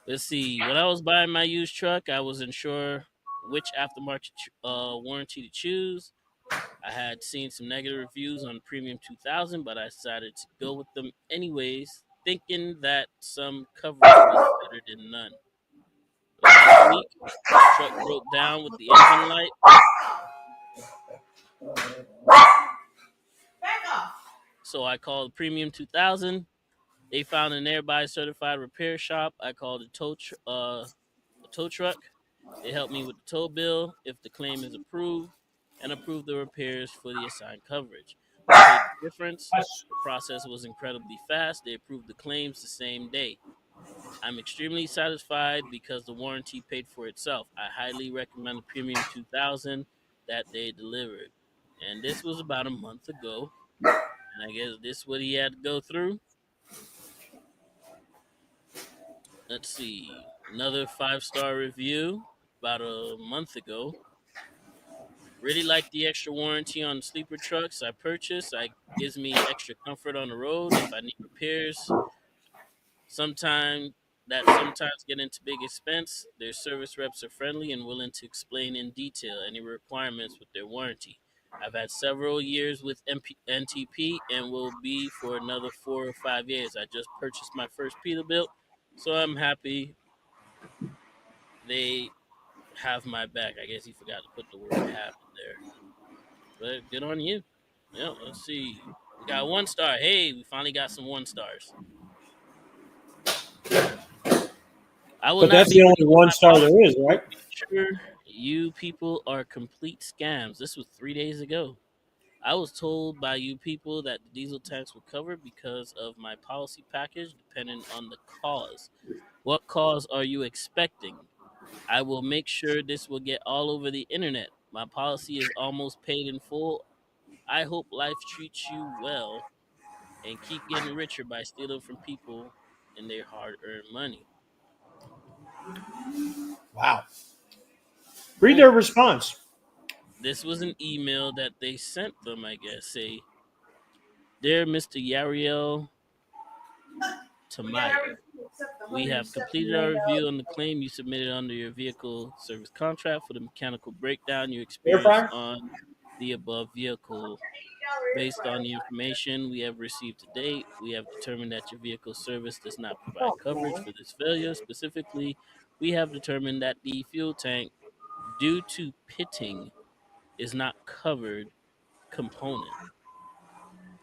Let's see. When I was buying my used truck, I wasn't sure which aftermarket warranty to choose. I had seen some negative reviews on Premium 2000, but I decided to go with them anyways, thinking that some coverage was better than none. Last week, the truck broke down with the engine light. So I called Premium 2000. They found a nearby certified repair shop. I called a tow truck. They helped me with the tow bill if the claim is approved and approved the repairs for the assigned coverage. I paid the difference. The process was incredibly fast. They approved the claims the same day. I'm extremely satisfied because the warranty paid for itself. I highly recommend the Premium 2000 that they delivered. And this was about a month ago. And I guess this is what he had to go through. Let's see. Another 5-star review about a month ago. Really like the extra warranty on sleeper trucks I purchased. It gives me extra comfort on the road if I need repairs. Sometimes get into big expense. Their service reps are friendly and willing to explain in detail any requirements with their warranty. I've had several years with NTP and will be for another 4 or 5 years. I just purchased my first Peterbilt, so I'm happy they have my back. I guess he forgot to put the word "have" in there, but good on you. Yeah, let's see. We got 1 star. Hey, we finally got some 1 stars. I will But not that's be the only renewing one my star policy. there is, right? Sure, you people are complete scams. This was 3 days ago. I was told by you people that the diesel tax would cover because of my policy package, depending on the cause. What cause are you expecting? I will make sure this will get all over the internet. My policy is almost paid in full. I hope life treats you well and keep getting richer by stealing from people and their hard-earned money. Wow. Read Boom. their response. This was an email that they sent them, I guess. Say, dear Mr. Yariel Tamayo, we have completed our review on the claim you submitted under your vehicle service contract for the mechanical breakdown you Air experienced fryer? on the above vehicle. Based on the information we have received to date, we have determined that your vehicle service does not provide Oh, coverage man. for this failure. Specifically, we have determined that the fuel tank, due to pitting, is not covered component.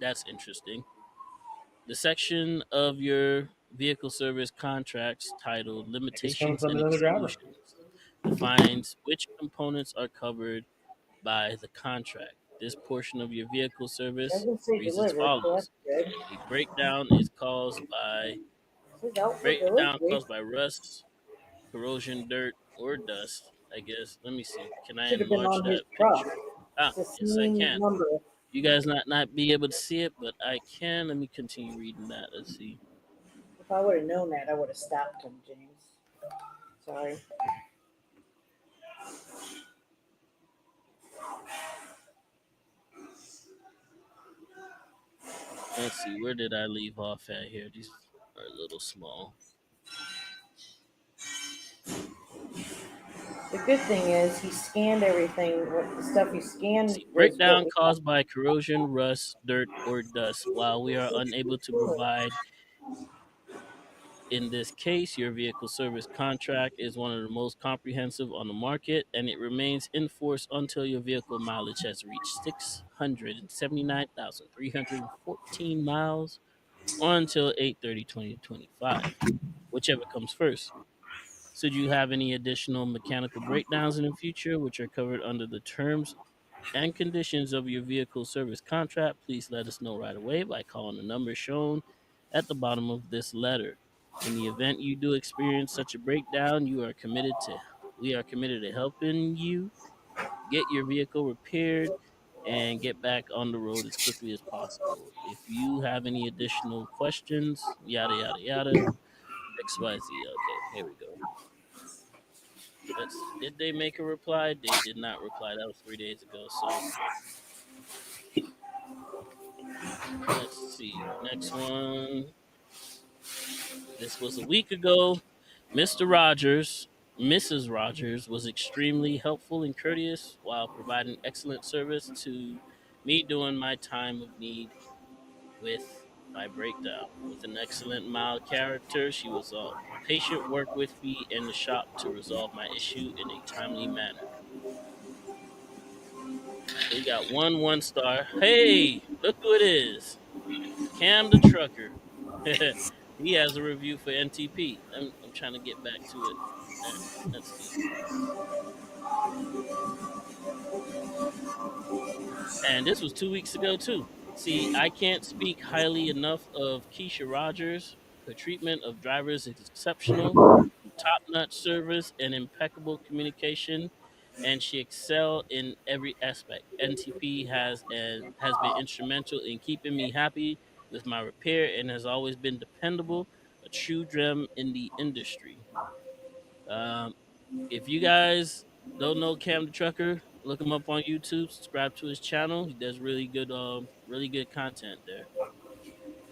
That's interesting. The section of your vehicle service contracts titled It's coming Limitations from and another driver. Exclusions defines which components are covered by the contract. This portion of your vehicle service Doesn't say reads as delivered, so follows. that's good. A Says out for breakdown delivery. caused by rust, corrosion, dirt, or dust. I guess. Let me see. Can I Should have been enlarge on his that truck. picture? Ah, It's the yes, I same can. number. You guys not be able to see it, but I can. Let me continue reading that. Let's see. If I would have known that, I would have stopped him, James. Sorry. Let's see, where did I leave off at here? These are a little small. The good thing is he scanned everything. What the stuff he scanned See, was what breakdown we caused by corrosion, rust, dirt, or dust. While we are unable to provide in this case, your vehicle service contract is one of the most comprehensive on the market, and it remains in force until your vehicle mileage has reached 679,314 miles or until 8/30/2025, whichever comes first. Should you have any additional mechanical breakdowns in the future, which are covered under the terms and conditions of your vehicle service contract, please let us know right away by calling the number shown at the bottom of this letter. In the event you do experience such a breakdown, we are committed to helping you get your vehicle repaired and get back on the road as quickly as possible. If you have any additional questions, yada yada yada, XYZ. Okay, here we go. Did they make a reply? They did not reply. That was 3 days ago. So let's see. Next one. This was a week ago. Mr. Rogers, Mrs. Rogers was extremely helpful and courteous while providing excellent service to me during my time of need with my breakdown. With an excellent, mild character, she was a patient work with me in the shop to resolve my issue in a timely manner. So we got one star. Hey, look who it is. Cam the trucker. He has a review for NTP. I'm trying to get back to it. Let's see. And this was 2 weeks ago too. See, I can't speak highly enough of Keisha Rogers. Her treatment of drivers is exceptional, top-notch service and impeccable communication, and she excelled in every aspect. NTP has been instrumental in keeping me happy with my repair and has always been dependable, a true gem in the industry. Um, if you guys don't know Cam the Trucker, look him up on YouTube. Subscribe to his channel. He does really good content there.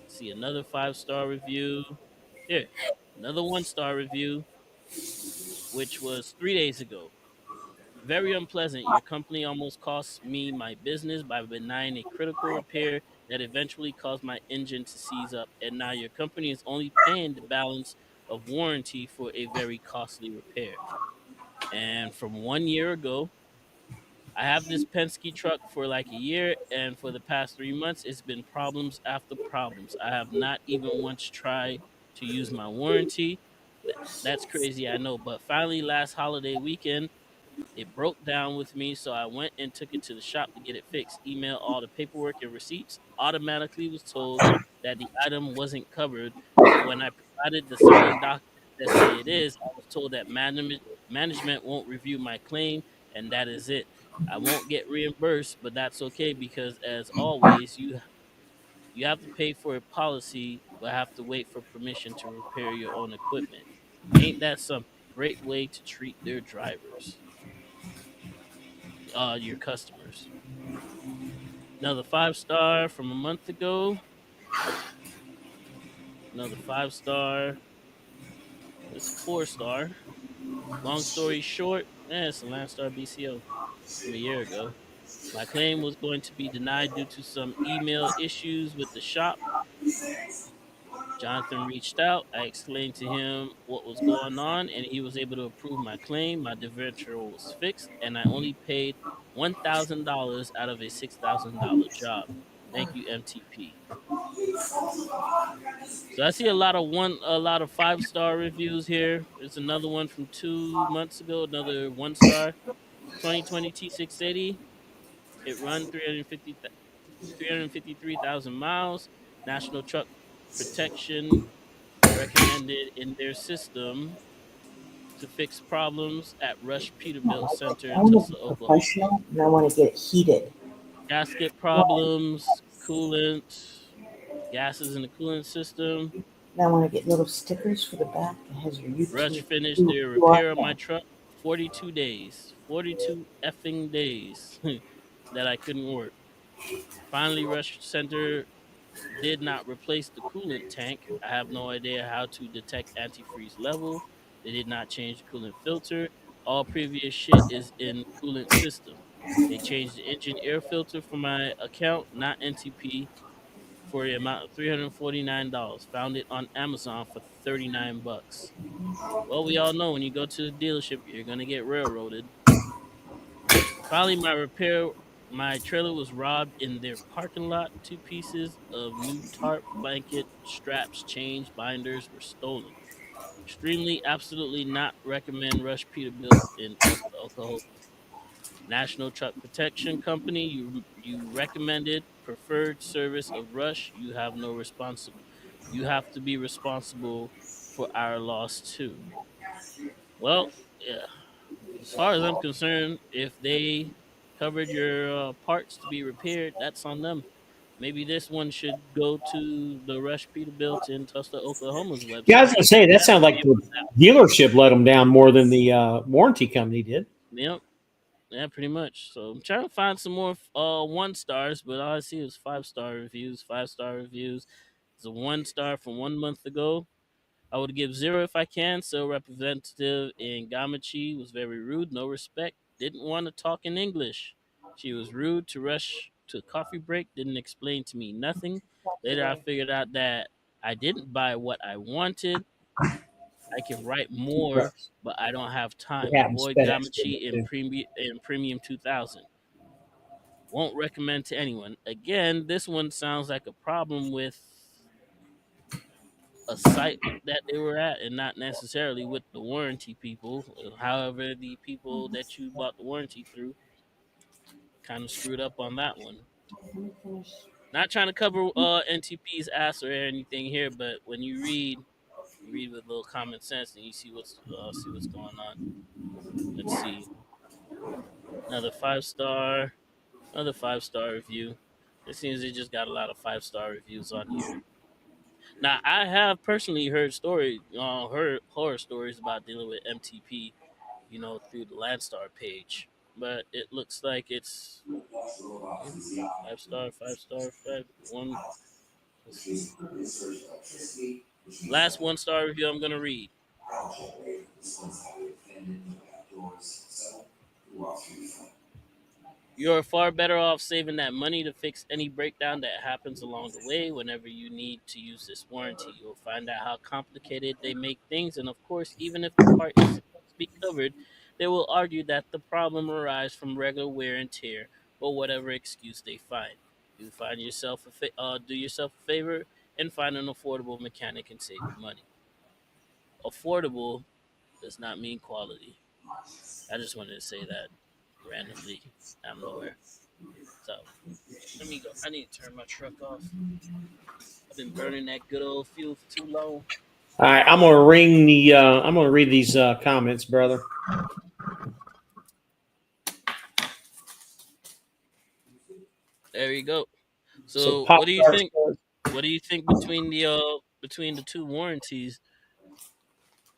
See another 5-star review. Here, another 1-star review, which was 3 days ago. Very unpleasant. Your company almost cost me my business by denying a critical repair that eventually caused my engine to seize up, and now your company is only paying the balance of warranty for a very costly repair. And from 1 year ago, I have this Penske truck for like a year, and for the past 3 months, it's been problems after problems. I have not even once tried to use my warranty. That's crazy, I know. But finally, last holiday weekend, it broke down with me, so I went and took it to the shop to get it fixed. Email all the paperwork and receipts. Automatically was told that the item wasn't covered. So when I provided the signed documents that say it is, I was told that management won't review my claim, and that is it. I won't get reimbursed, but that's okay because, as always, you have to pay for a policy, but have to wait for permission to repair your own equipment. Ain't that something? Great way to treat their drivers, your customers. Another 5-star from a month ago. Another 5-star. It's a 4-star. Long story short, it's a Landstar BCO from a year ago. My claim was going to be denied due to some email issues with the shop. Jonathan reached out. I explained to him what was going on, and he was able to approve my claim. My differential was fixed, and I only paid $1,000 out of a $6,000 job. Thank you, MTP. So I see a lot of 5-star reviews here. There's another one from 2 months ago, another 1-star. 2020 T680. It run 353,000 miles. National Truck Protection recommended in their system to fix problems at Rush Peterbilt Center I in want to Tulsa, be Oklahoma. professional and I want to get it heated. Gasket problems, coolant, gases in the coolant system. And I want to get little stickers for the back that has your Rush YouTube finished their QR repair of my code. truck 42 days. 42 effing days that I couldn't work. Finally, Rush Center Did not replace the coolant tank. I have no idea how to detect antifreeze level. They did not change the coolant filter. All previous shit is in coolant system. They changed the engine air filter for my account, not NTP, for the amount of $349. Found it on Amazon for $39. Well, we all know when you go to the dealership, you're gonna get railroaded. Finally, my trailer was robbed in their parking lot. 2 pieces of new tarp, blanket, straps, chains, binders were stolen. Extremely, absolutely not recommend Rush Peterbilt in Tulsa, Oklahoma. National Truck Protection Company, you recommended preferred service of Rush. You have no responsible. You have to be responsible for our loss too. Well, yeah. As far as I'm concerned, if they covered your parts to be repaired, that's on them. Maybe this one should go to the Rush Peterbilt in Tulsa, Oklahoma's Yeah, I was website. going to say that Have sounds a like review the on that. dealership let them down more than the warranty company did. Yep. Yeah, pretty much. So I'm trying to find some more 1 stars, but all I see is 5-star reviews, 5-star reviews. It's a 1 star from 1 month ago. I would give 0 if I can. So representative in Gamachi was very rude, no respect, didn't want to talk in English. She was rude to rush to a coffee break, didn't explain to me nothing. Later I figured out that I didn't buy what I wanted. I can write more, but I don't have It time. happens. Avoid FedEx did it Gamachi too. in Premium 2000. Won't recommend to anyone. Again, this one sounds like a problem with a site that they were at and not necessarily with the warranty people. However, the people that you bought the warranty through kind of screwed up on that one. Not trying to cover NTP's ass or anything here, but when you read with a little common sense and you see what's going on. Let's see. Another 5-star, another 5-star review. It seems they just got a lot of 5-star reviews on here. Now, I have personally heard horror stories about dealing with MTP, through the Landstar page. But it looks like it's 5-star, 5-star, 1. Let's see. Last 1-star review I'm gonna read. You're far better off saving that money to fix any breakdown that happens along the way whenever you need to use this warranty. You'll find out how complicated they make things, and of course, even if the part is supposed to be covered, they will argue that the problem arises from regular wear and tear or whatever excuse they find. You find yourself do yourself a favor and find an affordable mechanic and save your money. Affordable does not mean quality. I just wanted to say that randomly out of nowhere. So let me go. I need to turn my truck off. I've been burning that good old fuel for too long. All right, I'm gonna ring the. I'm gonna read these comments, brother. There you go. So So Pop what do you Tart think? says What do you think between the two warranties?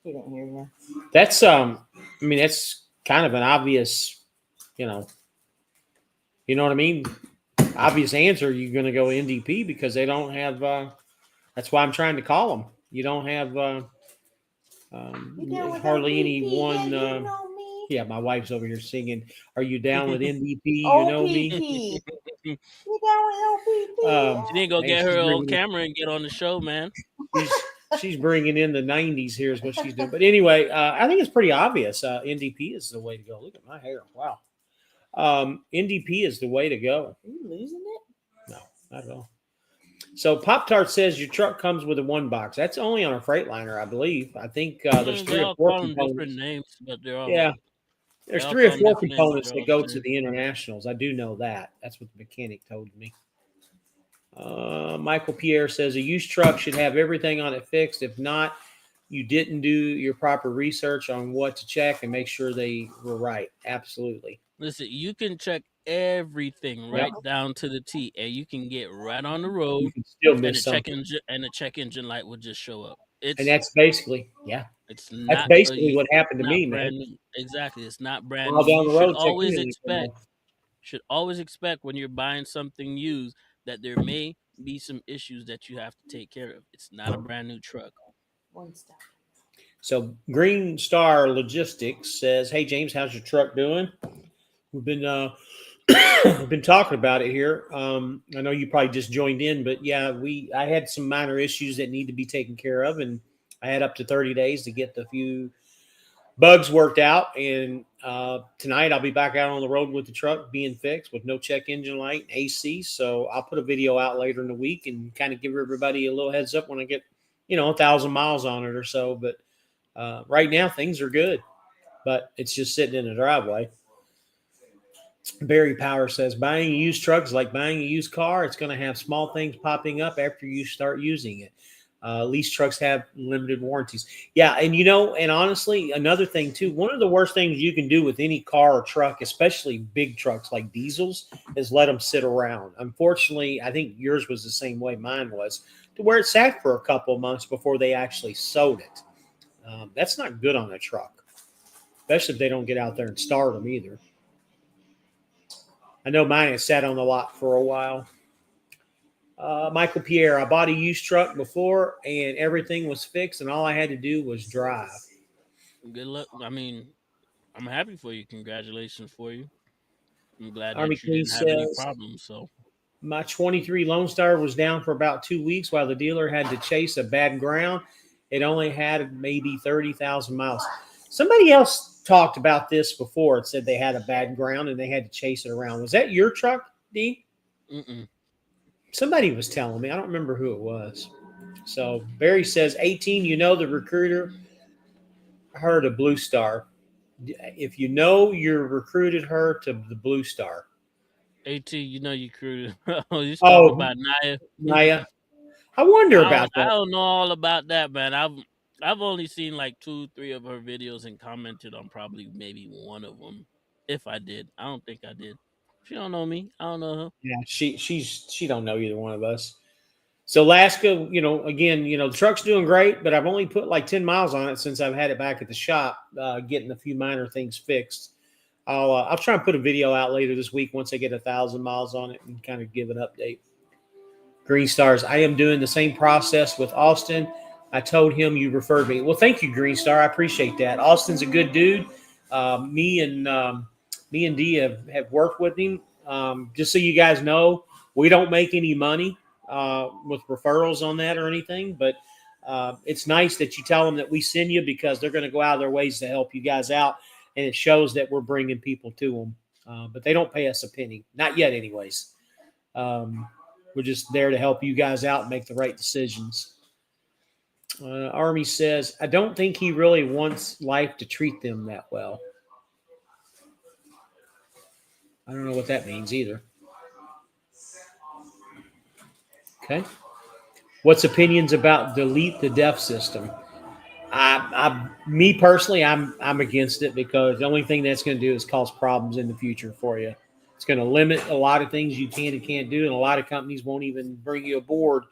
He didn't hear you. that's. I mean, that's kind of an obvious. You know. You know what I mean? Obvious answer. You're gonna go NDP because they don't have. That's why I'm trying to call them. You don't have. You down with Hardly OPP? anyone. Yeah, you know me. Yeah, my wife's over here singing. Are you down with NDP? You know OPP. me. You down with OPP? She didn't go Man, get she's her old bringing camera and get on the show, man. she's bringing in the '90s. Here is what she's doing. But anyway, I think it's pretty obvious. NDP is the way to go. Look at my hair. Wow. NDP is the way to go. Are you losing it? No, not at all. So Pop Tart says your truck comes with a 1 box. That's only on a Freightliner, I believe. I think there's They 3 or all 4 call them different components. names, but they're all Yeah, they there's all 3 or call them 4 different names, but components they're that all the go to same. the internationals. I do know that. That's what the mechanic told me. Michael Pierre says a used truck should have everything on it fixed. If not, you didn't do your proper research on what to check and make sure they were right. Absolutely. Listen, you can check everything Yep. right down to the T, and you can get right on the You road, can still and miss something. the check engine light will just show up. And that's basically, yeah, It's that's not basically what happened to not me, man. brand new. Exactly, it's not brand While new. down You the road, check in should and always expect when you're buying something used that there may be some issues that you have to take care of. It's not a brand new truck. One step. So Green Star Logistics says, "Hey James, how's your truck doing? We've been we've been talking about it here. I know you probably just joined in, but yeah, I had some minor issues that need to be taken care of, and I had up to 30 days to get the few bugs worked out. And tonight I'll be back out on the road with the truck being fixed with no check engine light, and AC. So I'll put a video out later in the week and kind of give everybody a little heads up when I get 1,000 miles on it or so. But right now things are good, but it's just sitting in the driveway." Barry Power says, "Buying a used truck is like buying a used car. It's going to have small things popping up after you start using it. Lease trucks have limited warranties." Yeah, and honestly, another thing too, one of the worst things you can do with any car or truck, especially big trucks like diesels, is let them sit around. Unfortunately, I think yours was the same way mine was, to where it sat for a couple of months before they actually sold it. That's not good on a truck, especially if they don't get out there and start them either. I know mine has sat on the lot for a while. Michael Pierre, "I bought a used truck before and everything was fixed and all I had to do was drive." Good luck. I mean, I'm happy for you. Congratulations for you. I'm glad Army that you Queen didn't have any says, problems. So "My 23 Lone Star was down for about 2 weeks while the dealer had to chase a bad ground. It only had maybe 30,000 miles." Somebody else talked about this before. It said they had a bad ground and they had to chase it around. Was that your truck, D? mm-mm. Somebody was telling me. I don't remember who it was. So Barry says, 18, the recruiter her to Blue Star. If you recruited her to the Blue Star. AT, you crew. Oh, you talking Oh, about Naya? Naya. I wonder about I that. don't know all about that, man. I've only seen like 2, 3 of her videos and commented on probably maybe one of them. If I did, I don't think I did. She don't know me. I don't know her. Yeah, she don't know either one of us. So Alaska, again, the truck's doing great, but I've only put like 10 miles on it since I've had it back at the shop, getting a few minor things fixed. I'll try and put a video out later this week once I get 1,000 miles on it and kind of give an update. Green Stars, "I am doing the same process with Austin. I told him you referred me." Well, thank you, Green Star. I appreciate that. Austin's a good dude. Me and Dee have worked with him. Just so you guys know, we don't make any money with referrals on that or anything, but it's nice that you tell them that we send you because they're going to go out of their ways to help you guys out, and it shows that we're bringing people to them. But they don't pay us a penny, not yet, anyways. We're just there to help you guys out and make the right decisions. Army says, "I don't think he really wants life to treat them that well." I don't know what that means either. Okay. What's opinions about delete the deaf system? Me personally, I'm against it because the only thing that's going to do is cause problems in the future for you. It's going to limit a lot of things you can and can't do, and a lot of companies won't even bring you aboard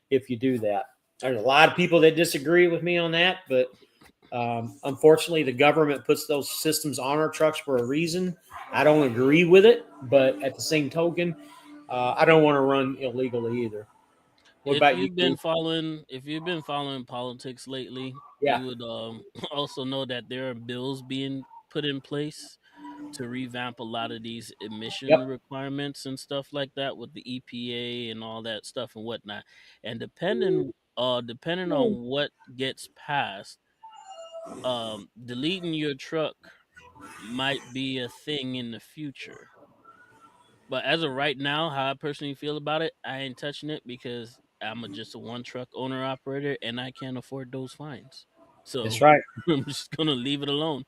if you do that. There's a lot of people that disagree with me on that, but unfortunately, the government puts those systems on our trucks for a reason. I don't agree with it, but at the same token, I don't want to run illegally either. What If about you, you've Keith? been following politics lately, Yeah. you would also know that there are bills being put in place to revamp a lot of these emission Yep. requirements and stuff like that with the EPA and all that stuff and whatnot. And depending on what gets passed, deleting your truck might be a thing in the future. But as of right now, how I personally feel about it, I ain't touching it because just a one truck owner operator and I can't afford those fines. That's So right. I'm just gonna leave it alone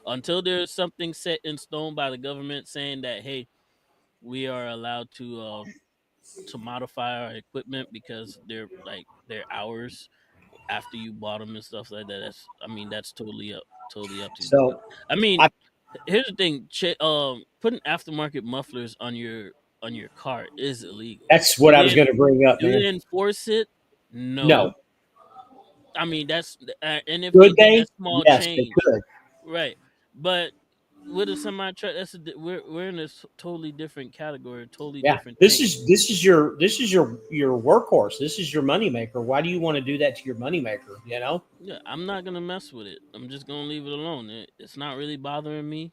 until there's something set in stone by the government saying that, hey, we are allowed to modify our equipment because they're ours after you bought them and stuff like that. That's totally up to you. But So I mean, I, here's the thing: putting aftermarket mufflers on your car is illegal. that's what Do I was they going to bring up, do man. they enforce it? No. No. I mean, that's and if they Could did, they? that's small Yes, they change, could. right? But with a semi truck, we're in a totally different category, totally Yeah, different this thing. is your workhorse. This is your moneymaker. Why do you want to do that to your moneymaker? You know. Yeah, I'm not gonna mess with it. I'm just gonna leave it alone. It's not really bothering me,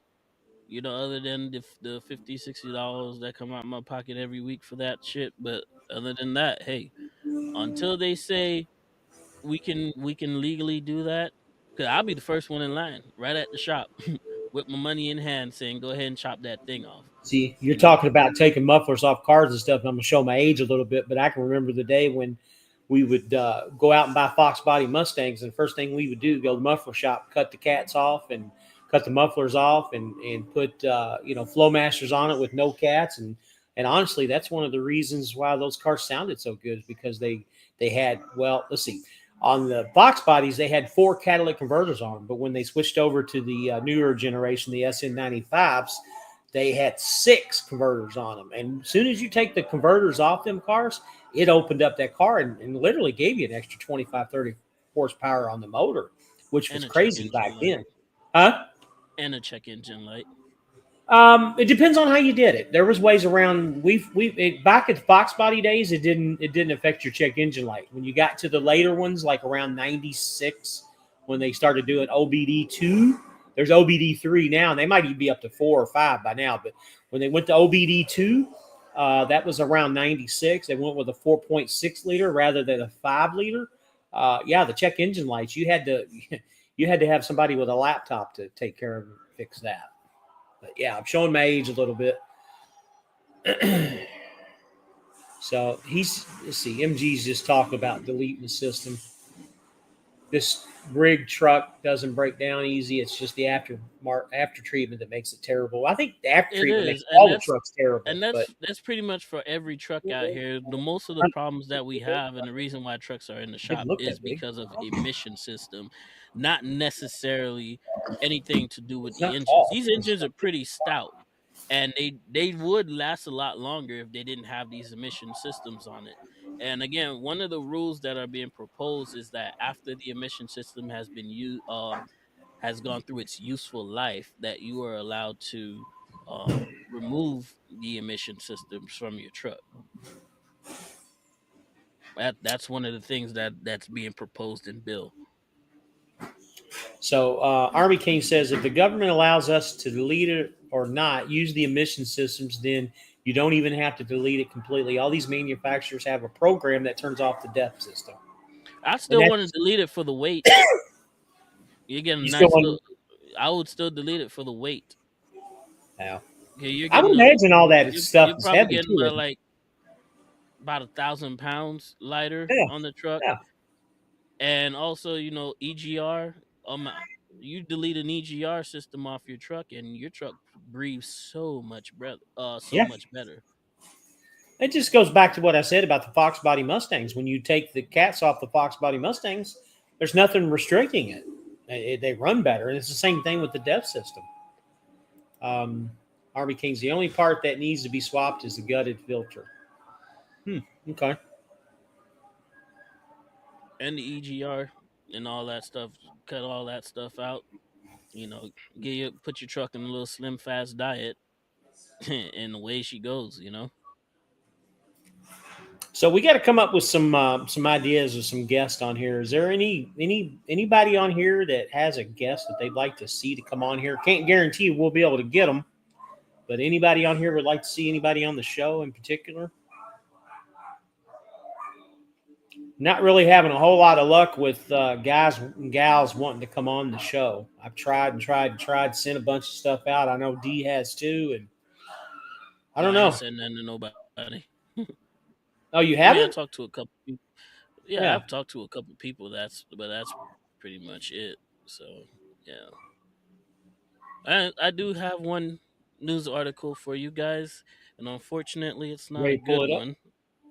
other than the $50, $60 that come out my pocket every week for that shit. But other than that, hey, until they say we can legally do that, because I'll be the first one in line right at the shop with my money in hand, saying, "Go ahead and chop that thing off." See, you're You know, talking about taking mufflers off cars and stuff. And I'm gonna show my age a little bit, but I can remember the day when we would go out and buy Fox Body Mustangs, and the first thing we would do, go to the muffler shop, cut the cats off, and cut the mufflers off, and put flow masters on it with no cats, and honestly, that's one of the reasons why those cars sounded so good, is because they had, well, let's see. On the Fox bodies, they had 4 catalytic converters on them, but when they switched over to the newer generation, the SN95s, they had 6 converters on them. And as soon as you take the converters off them cars, it opened up that car and literally gave you an extra 25, 30 horsepower on the motor, which was and a check crazy back engine light, then. Huh? and a check engine light. It depends on how you did it. There was ways around. Back at the Fox body days, it didn't affect your check engine light. When you got to the later ones, like around '96, when they started doing OBD2, there's OBD3 now, and they might even be up to 4 or 5 by now. But when they went to OBD2, that was around '96. They went with a 4.6 liter rather than a 5 liter. Yeah, the check engine lights, you had to have somebody with a laptop to take care of and fix that. But yeah, I'm showing my age a little bit. So let's see, MG's just talking about deleting the system. This rig truck doesn't break down easy. It's just the after treatment that makes it terrible. I think the after It treatment makes is, all the trucks terrible. and But that's pretty much for every truck out here. The most of the problems that we have, and the reason why trucks are in the didn't shop, look is that big. because of emission system, not necessarily anything to do with It's the not engines. tall. These engines are pretty stout, and they would last a lot longer if they didn't have these emission systems on it. And again, one of the rules that are being proposed is that after the emission system has been used, has gone through its useful life, that you are allowed to remove the emission systems from your truck. That's one of the things that's being proposed in bill. So Army King says, if the government allows us to delete it or not, use the emission systems, then you don't even have to delete it completely. All these manufacturers have a program that turns off the DEF system. I still want to delete it for the weight. You get a You still nice want? little. I would still delete it for the weight. Yeah. Okay, you're I would getting imagine all that stuff you're is probably heavy getting too. like about 1,000 pounds lighter Yeah. on the truck. Yeah. And also, EGR. You delete an EGR system off your truck, and your truck breathes so much Yeah. better. It just goes back to what I said about the Fox body Mustangs. When you take the cats off the Fox body Mustangs, there's nothing restricting it. They run better, and it's the same thing with the DEF system. Army King's the only part that needs to be swapped is the gutted filter. Okay. And the EGR and all that stuff, cut all that stuff out. Put your truck in a little slim fast diet, and away she goes. So we got to come up with some ideas or some guests on here. Is there anybody on here that has a guest that they'd like to see to come on here? Can't guarantee we'll be able to get them, but anybody on here would like to see anybody on the show in particular? Not really having a whole lot of luck with guys and gals wanting to come on the show. I've tried, sent a bunch of stuff out. I know D has too, and I don't know. I ain't said nothing to nobody. Oh, you I mean, haven't? I talked to a couple people. Yeah, I've talked to a couple people. That's pretty much it. So yeah, I do have one news article for you guys, and unfortunately, it's not a good one.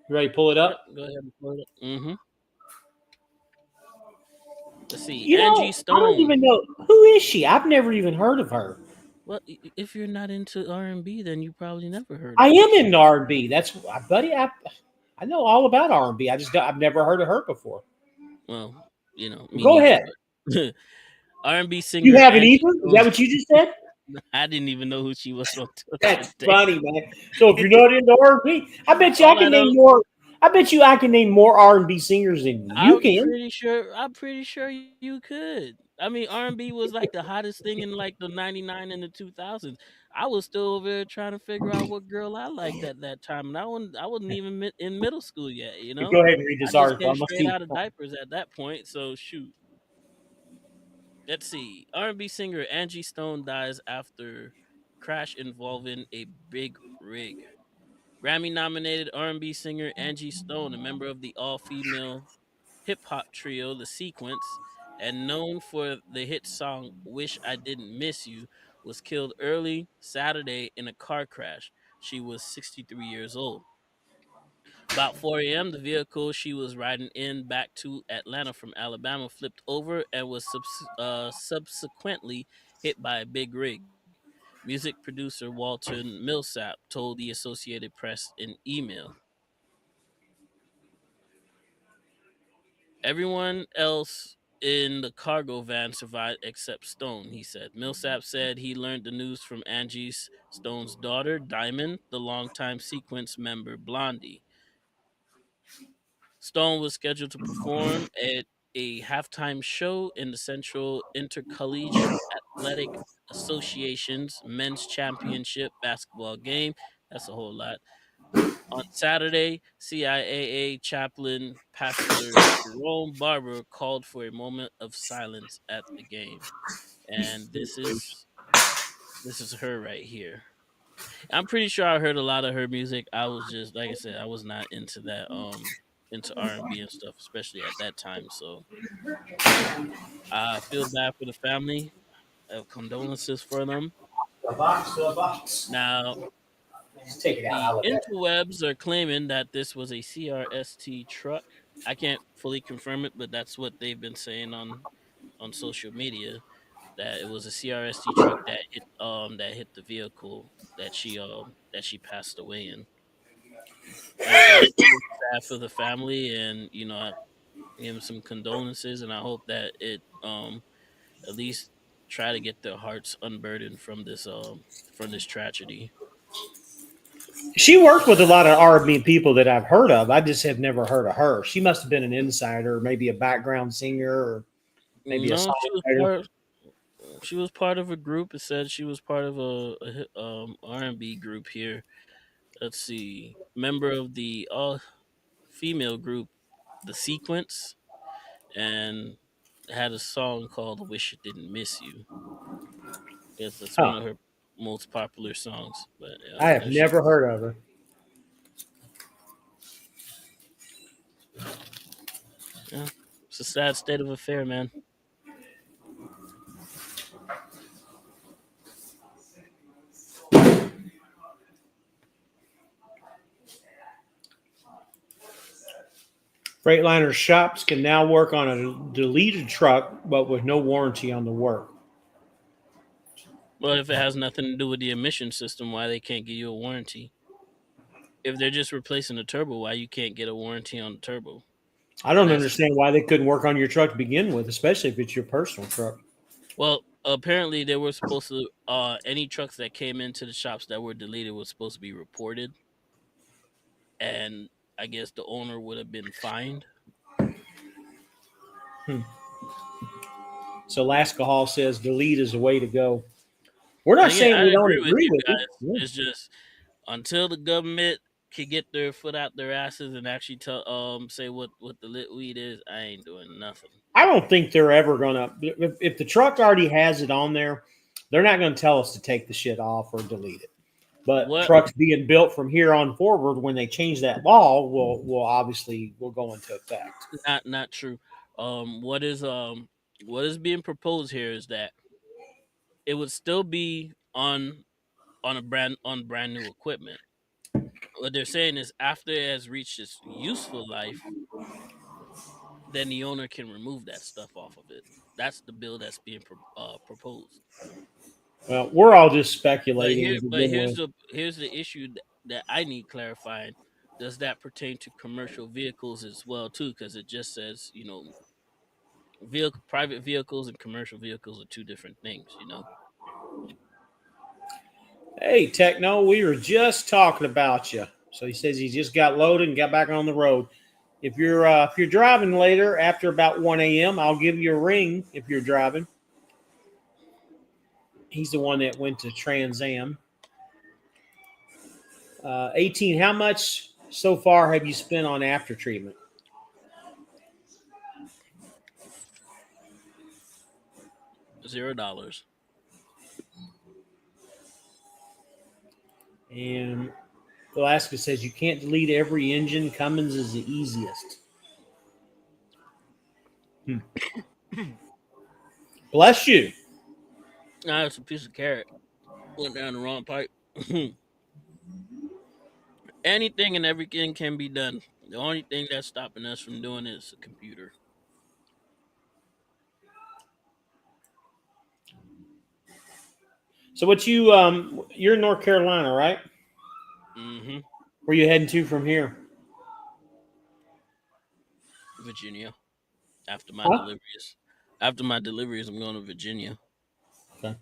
You ready to pull it up? Yep, go ahead and pull it up. Mm-hmm. Let's see. You Angie know, Stone. I don't even know who is she. I've never even heard of her. Well, if you're not into R&B, then you probably never heard. I am into R&B. That's buddy. I know all about R&B. I've never heard of her before. Well, Go ahead. R&B singer. You haven't either? Is that what you just said? I didn't even know who she was until That's today. funny, man. So if you're not into R&B, I bet you I All I can name know, more. I bet you I can name more R&B singers than you I'm can. pretty sure. I'm pretty sure you could. I mean, R&B was like the hottest thing in like the '99 and the 2000s. I was still over there trying to figure out what girl I liked at that time, and I wasn't even in middle school yet. You know, Go ahead and read I this just article. came I'm gonna straight see. out of diapers at that point. So shoot. Let's see. R&B singer Angie Stone dies after crash involving a big rig. Grammy nominated R&B singer Angie Stone, a member of the all-female hip hop trio The Sequence, and known for the hit song Wish I Didn't Miss You, was killed early Saturday in a car crash. She was 63 years old. About 4 a.m., the vehicle she was riding in back to Atlanta from Alabama flipped over and was subsequently hit by a big rig. Music producer Walter Millsap told the Associated Press in email. Everyone else in the cargo van survived except Stone, he said. Millsap said he learned the news from Angie Stone's daughter, Diamond, the longtime Sequence member, Blondie. Stone was scheduled to perform at a halftime show in the Central Intercollegiate Athletic Association's men's championship basketball game. That's a whole lot. On Saturday, CIAA chaplain Pastor Jerome Barber called for a moment of silence at the game. And this is her right here. I'm pretty sure I heard a lot of her music. I was just like I said, I was not into that into R&B and stuff, especially at that time. So I feel bad for the family. I have condolences for them. A box to a box. Now, Just take it out. the I'll look at it. interwebs are claiming that this was a CRST truck. I can't fully confirm it, but that's what they've been saying on social media, that it was a CRST truck that hit the vehicle that she passed away in. Like I said, I feel sad for the family, and I give them some condolences, and I hope that it at least try to get their hearts unburdened from this tragedy. She worked with a lot of R&B people that I've heard of. I just have never heard of her. She must have been an insider, maybe a background singer, or maybe a No, songwriter. she was part of a group. It said she was part of R&B group here. Let's see, member of the all female group, The Sequence, and had a song called "Wish It Didn't Miss You." Yes, that's one Huh. of her most popular songs. But I have there she never is. heard of her. Yeah, it's a sad state of affair, man. Freightliner shops can now work on a deleted truck, but with no warranty on the work. Well, if it has nothing to do with the emission system, why they can't give you a warranty? If they're just replacing the turbo, why you can't get a warranty on the turbo? I And don't that's understand why they couldn't work on your truck to begin with, especially if it's your personal truck. Well, apparently they were supposed to any trucks that came into the shops that were deleted was supposed to be reported, and I guess the owner would have been fined. Hmm. So Alaska Hall says delete is the way to go. We're And not again, saying I we don't agree with agree you with it. guys. Yeah. It's just until the government can get their foot out their asses and actually tell say what the lit weed is, I ain't doing nothing. I don't think they're ever gonna. If the truck already has it on there, they're not going to tell us to take the shit off or delete it. But What trucks being built from here on forward, when they change that law, will obviously will go into effect. not true. What is being proposed here is that it would still be on brand new equipment. What they're saying is after it has reached its useful life, then the owner can remove that stuff off of it. That's the bill that's being proposed. Well, we're all just But speculating here, to but begin with. here's the issue that I need clarifying. Does that pertain to commercial vehicles as well too? Because it just says private vehicles and commercial vehicles are two different things. Hey, Techno, we were just talking about you. So he says he just got loaded and got back on the road. If you're driving later after about 1 a.m., I'll give you a ring if you're driving. He's the one that went to Trans Am. 18, how much so far have you spent on after treatment? $0. And Alaska says you can't delete every engine. Cummins is the easiest. Bless you. Nah, it's a piece of carrot. Went down the wrong pipe. Anything and everything can be done. The only thing that's stopping us from doing it is a computer. So you're in North Carolina, right? Mm-hmm. Where you heading to from here? Virginia. After my Huh? deliveries. After my deliveries, I'm going to Virginia. Okay.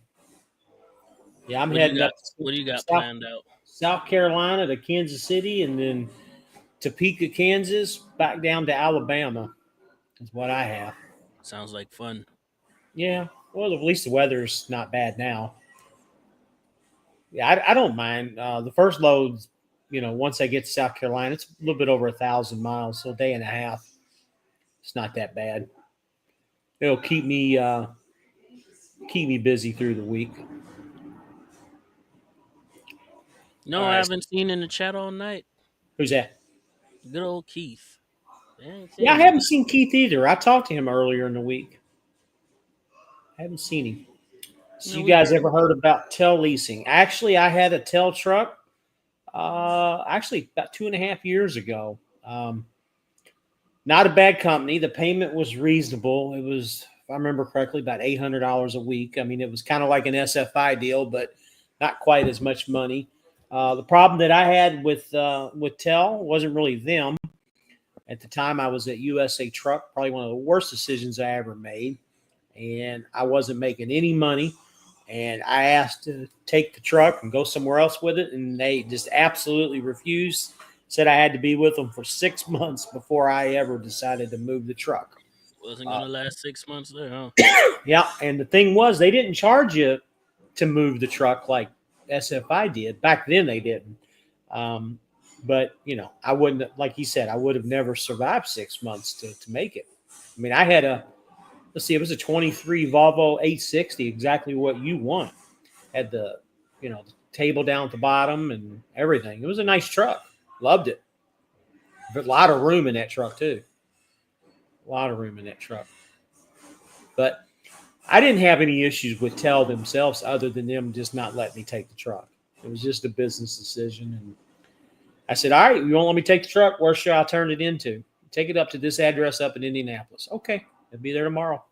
Yeah, I'm What do you heading got? up What do you got South, planned out? South Carolina to Kansas City and then Topeka, Kansas, back down to Alabama. Is what I have. Sounds like fun. Yeah. Well, at least the weather's not bad now. Yeah, I don't mind. The first loads, once I get to South Carolina, it's a little bit over 1,000 miles, so a day and a half. It's not that bad. It'll keep me busy through the week. No, All I right. haven't seen in the chat all night. Who's that? Good old Keith. I ain't Yeah, I seen him. haven't seen Keith either. I talked to him earlier in the week. I haven't seen him. So No, you we guys good. ever heard about Tel leasing? Actually, I had a Tel truck. Actually, about 2.5 years ago. Not a bad company. The payment was reasonable. It was, if I remember correctly, about $800 a week. I mean, it was kind of like an SFI deal, but not quite as much money. The problem that I had with Tel wasn't really them. At the time, I was at USA Truck, probably one of the worst decisions I ever made, and I wasn't making any money. And I asked to take the truck and go somewhere else with it, and they just absolutely refused. Said I had to be with them for 6 months before I ever decided to move the truck. Wasn't Uh, gonna last 6 months there, huh? yeah, and the thing was, they didn't charge you to move the truck like SFI did. Back then, they didn't. Um, but I wouldn't, like he said, I would have never survived 6 months to make it. I mean, I had let's see, it was a 23 Volvo 860, exactly what you want. Had the table down at the bottom and everything. It was a nice truck. Loved it. But a lot of room in that truck too. A lot of room in that truck. But I didn't have any issues with Tel themselves other than them just not letting me take the truck. It was just a business decision. And I said, all right, you won't let me take the truck? Where should I turn it into? Take it up to this address up in Indianapolis. Okay. I'll be there tomorrow.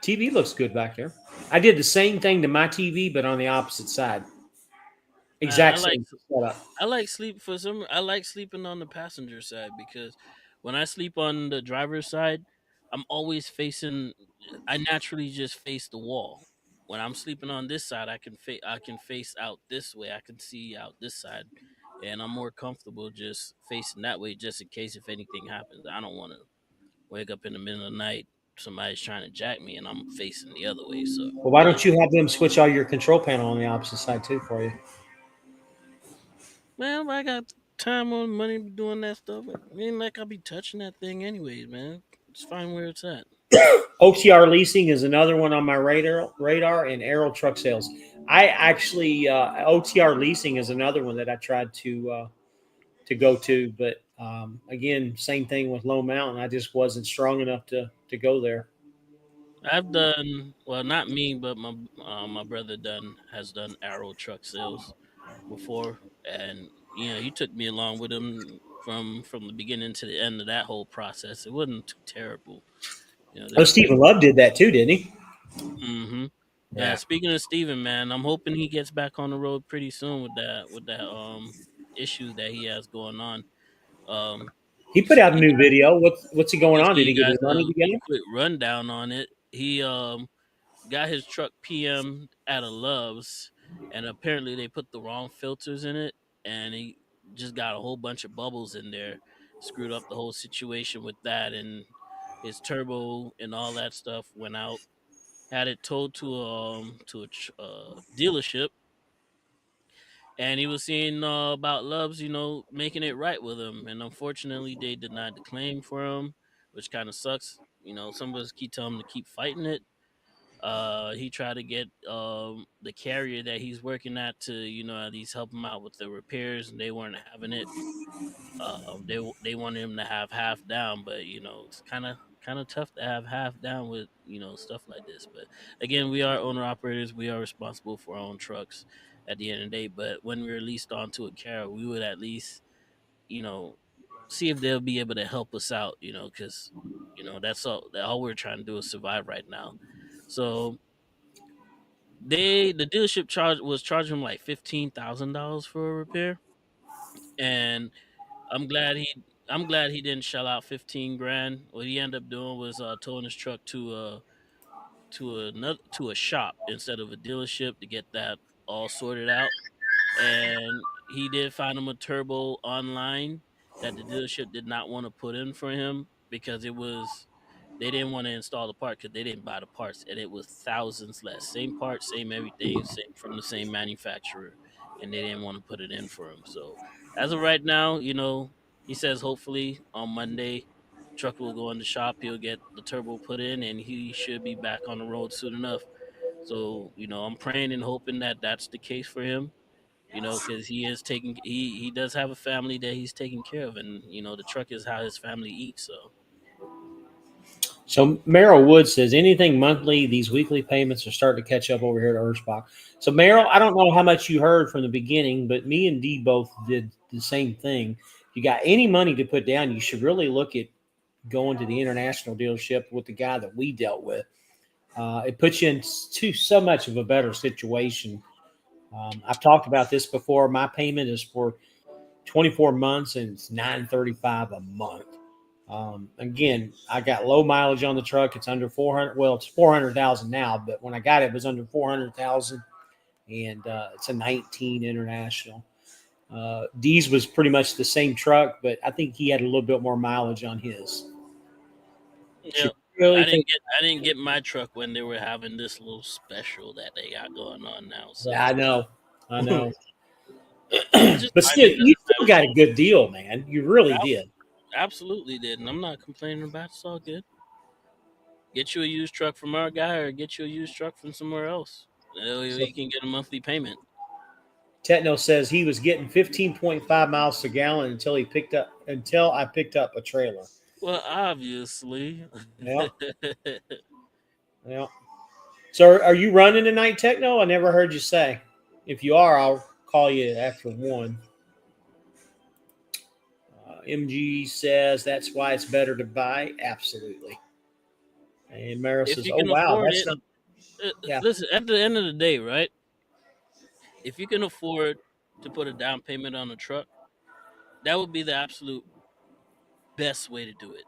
TV looks good back there. I did the same thing to my TV, but on the opposite side. I Exact like same setup. I like sleeping on the passenger side because when I sleep on the driver's side, I'm always facing. I naturally just face the wall. When I'm sleeping on this side, I can face out this way. I can see out this side, and I'm more comfortable just facing that way, just in case if anything happens. I don't want to wake up in the middle of the night, somebody's trying to jack me, and I'm facing the other way. So Well, why don't you have them switch all your control panel on the opposite side too for you? man, I got time or money doing that stuff. It ain't like I'll be touching that thing anyways, man. It's fine where it's at. OTR leasing is another one on my radar, and Aero Truck Sales. I actually OTR leasing is another one that I tried to go to, but again, same thing with Low Mountain. I just wasn't strong enough to go there. I've done well, not me, but my brother has done Arrow Truck Sales before, and he took me along with him from the beginning to the end of that whole process. It wasn't too terrible. Oh, They Stephen Love did that too, didn't he? mm-hmm. Yeah, Yeah. speaking of Steven, man, I'm hoping he gets back on the road pretty soon with that issue that he has going on. Um, He put just out a new video. What's he going just on? give Did he you get guys his money a together? quick rundown on it. He got his truck PM at a Love's, and apparently they put the wrong filters in it, and he just got a whole bunch of bubbles in there, screwed up the whole situation with that, and his turbo and all that stuff went out. Had it towed to a dealership, and he was seeing about Love's, making it right with him, and unfortunately they denied the claim for him, which kind of sucks. Some of us keep telling him to keep fighting it. He tried to get the carrier that he's working at to at least help him out with the repairs, and they weren't having it. They wanted him to have half down, but it's kind of tough to have half down with stuff like this. But again, we are owner operators. We are responsible for our own trucks at the end of the day. But when we're leased onto a carrier, we would at least you know see if they'll be able to help us out. Because that's all we're trying to do is survive right now. So the dealership was charging him like $15,000 for a repair, and I'm glad he I'm glad he didn't shell out 15 grand. What he ended up doing was towing his truck to a shop instead of a dealership to get that all sorted out. And he did find him a turbo online that the dealership did not want to put in for him because they didn't want to install the part because they didn't buy the parts, and it was thousands less. Same parts, same everything, same from the same manufacturer, and they didn't want to put it in for him. So as of right now, he says hopefully on Monday, truck will go in the shop. He'll get the turbo put in, and he should be back on the road soon enough. So I'm praying and hoping that that's the case for him. Because he does have a family that he's taking care of, and the truck is how his family eats. So Merrill Wood says anything monthly, these weekly payments are starting to catch up over here at Earthsbach. So Merrill, I don't know how much you heard from the beginning, but me and Dee both did the same thing. If you got any money to put down, you should really look at going to the international dealership with the guy that we dealt with. It puts you into so much of a better situation. I've talked about this before. My payment is for 24 months and it's $935 a month. Again, I got low mileage on the truck. It's under 400. Well, it's 400,000 now, but when I got it, it was under 400,000, and it's a 19 international. Dee's was pretty much the same truck, but I think he had a little bit more mileage on his. Yeah, Really I didn't get my truck when they were having this little special that they got going on now. So Yeah, I know. just But still, finding you still got a good deal, man. You really did. absolutely did, and I'm not complaining about it. It's all good. Get you a used truck from our guy, or get you a used truck from somewhere else. You can get a monthly payment. Techno says he was getting 15.5 miles per gallon until I picked up a trailer. Well, obviously. Yeah. Yeah. So are you running tonight, Techno? I never heard you say. If you are, I'll call you after 1. MG says that's why it's better to buy. Absolutely. And Mara If says, you "Oh can wow, afford that's it, not." Yeah. listen. At the end of the day, right? If you can afford to put a down payment on a truck, that would be the absolute best way to do it.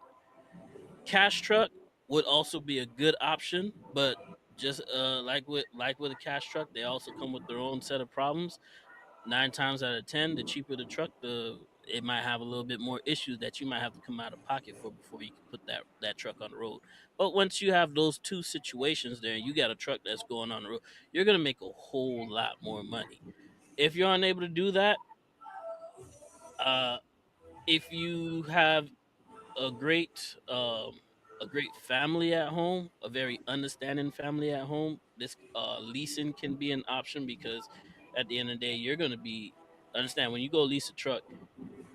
Cash truck would also be a good option, but just like with a cash truck, they also come with their own set of problems. 9 times out of 10, the cheaper the truck, the it might have a little bit more issues that you might have to come out of pocket for before you can put that truck on the road. But once you have those two situations there, and you got a truck that's going on the road, you're gonna make a whole lot more money. If you're unable to do that, uh, if you have a great um a great family at home, a very understanding family at home, this leasing can be an option because at the end of the day, you're gonna be understand when you go lease a truck,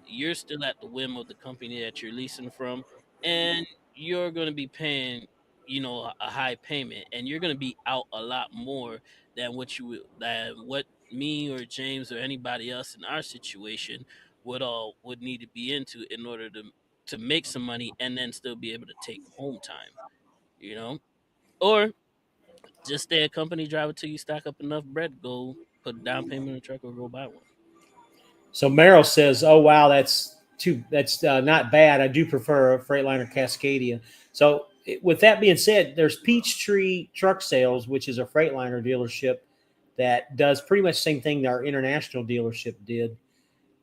you're still at the whim of the company that you're leasing from, and you're going to be paying a high payment, and you're going to be out a lot more than what me or James or anybody else in our situation would need to be into in order to make some money and then still be able to take home time, you know or just stay a company driver till you stack up enough bread, go put a down payment on a truck or go buy one. So Merrill says, "Oh wow, that's not bad. I do prefer a Freightliner Cascadia." So with that being said, there's Peachtree Truck Sales, which is a Freightliner dealership that does pretty much the same thing that our international dealership did.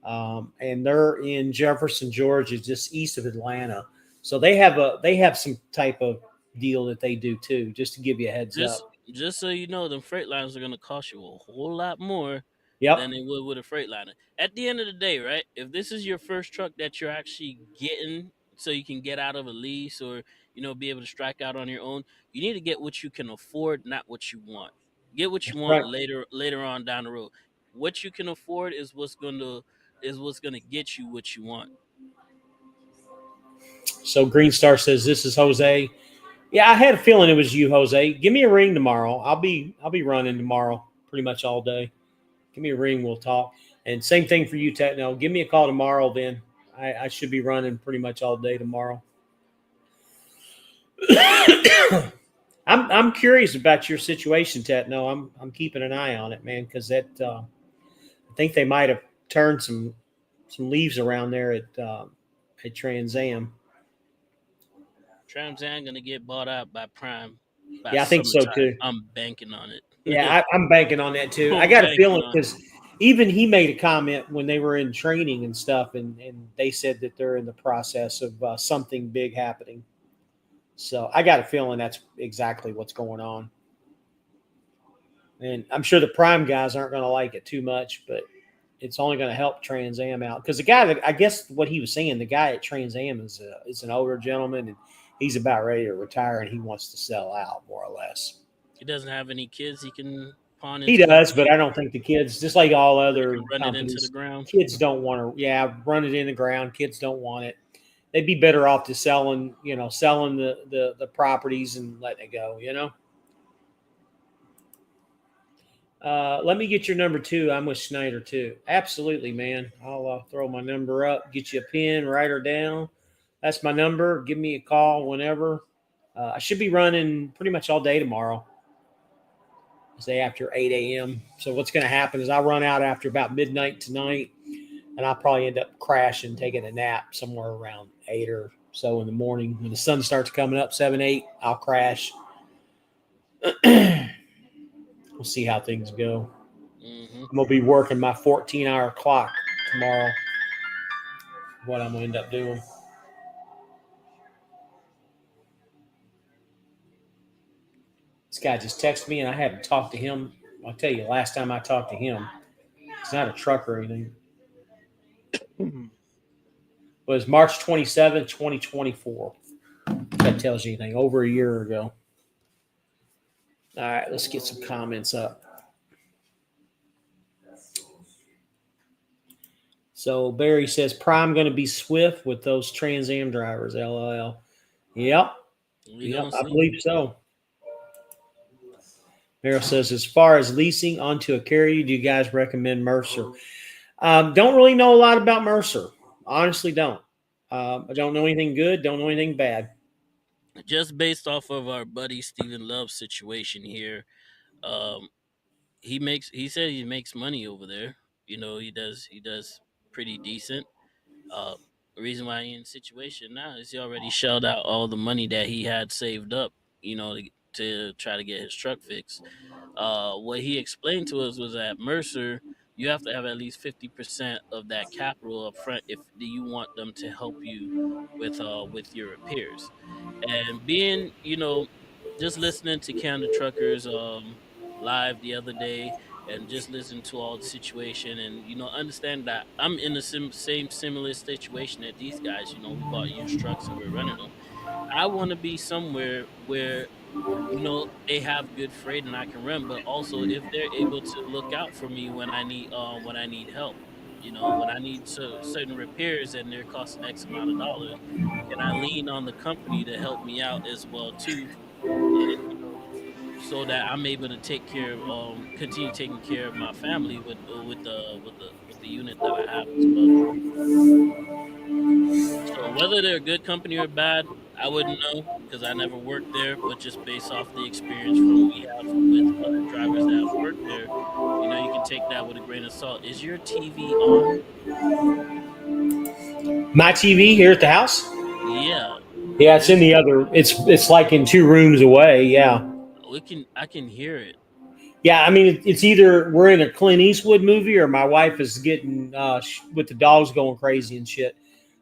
And they're in Jefferson, Georgia, just east of Atlanta. So they have some type of deal that they do too, just to give you a heads Just up. just so you know, them freight lines are gonna cost you a whole lot more Yep. than they would with a Freightliner. At the end of the day, right? If this is your first truck that you're actually getting, so you can get out of a lease or be able to strike out on your own, you need to get what you can afford, not what you want. Get what you That's want right. later on down the road. What you can afford is what's gonna get you what you want. So Green Star says this is Jose. Yeah, I had a feeling it was you, Jose. Give me a ring tomorrow. I'll be running tomorrow pretty much all day. Give me a ring, we'll talk. And same thing for you, Techno. Give me a call tomorrow then. I should be running pretty much all day tomorrow. I'm curious about your situation, Techno. I'm keeping an eye on it, man, because I think they might have turned some leaves around there at Trans Am. Trans Am gonna get bought out by Prime by Yeah, I think so summertime. too. I'm banking on it. Yeah, I'm banking on that too. I I'm got a banking feeling on it. because even he made a comment when they were in training and stuff, and they said that they're in the process of something big happening. So I got a feeling that's exactly what's going on. And I'm sure the Prime guys aren't going to like it too much, but it's only going to help Trans Am out because the guy that I guess what he was saying, the guy at Trans Am is an older gentleman and he's about ready to retire and he wants to sell out more or less. He doesn't have any kids. He can pawn He his does, but company. I don't think the kids, just like all They other can run it into the companies, ground. kids don't want to. Yeah, run it in the ground. Kids don't want it. They'd be better off to selling the properties and letting it go. Let me get your number two. I'm with Schneider too. Absolutely, man. I'll throw my number up. Get you a pen. Write her down. That's my number. Give me a call whenever. I should be running pretty much all day tomorrow. Say after 8 a.m. So what's going to happen is I'll run out after about midnight tonight, and I'll probably end up crashing, taking a nap somewhere around 8 or so in the morning. When the sun starts coming up, 7, 8, I'll crash. We'll see how things go. Hmm. I'm going to be working my 14-hour clock tomorrow. What I'm going to end up doing. This guy just texted me, and I haven't talked to him. I'll tell you, last time I talked to him, he's not a trucker or anything. It was March 27th, 2024. If that tells you anything. Over a year ago. All right, let's get some comments up. So Barry says Prime going to be swift with those Trans Am drivers. LOL. Yep. I believe so. Meryl says, as far as leasing onto a carrier, do you guys recommend Mercer? Don't really know a lot about Mercer. Honestly, don't. I don't know anything good. Don't know anything bad. Just based off of our buddy Stephen Love's situation here, he said he makes money over there. He does pretty decent. Uh, the reason why he's in the situation now is he already shelled out all the money that he had saved up, to try to get his truck fixed. What he explained to us was that Mercer, you have to have at least 50% of that capital up front if you want them to help you with your repairs. And being, just listening to Canada Truckers live the other day and just listening to all the situation and understand that I'm in the same similar situation that these guys, we bought used trucks and we're running them. I want to be somewhere where they have good freight and I can run, but also if they're able to look out for me when I need help, when I need certain repairs and they're costing X amount of dollars, can I lean on the company to help me out as well too, and so that I'm able to continue taking care of my family with the unit that I have as well. So whether they're a good company or bad, I wouldn't know because I never worked there. But just based off the experience from we have with other drivers that have worked there, you can take that with a grain of salt. Is your TV on? My TV here at the house? Yeah. Yeah, it's in the other. It's like in 2 rooms away. Yeah, I can hear it. yeah. I mean, it's either we're in a Clint Eastwood movie or my wife is getting with the dogs going crazy and shit.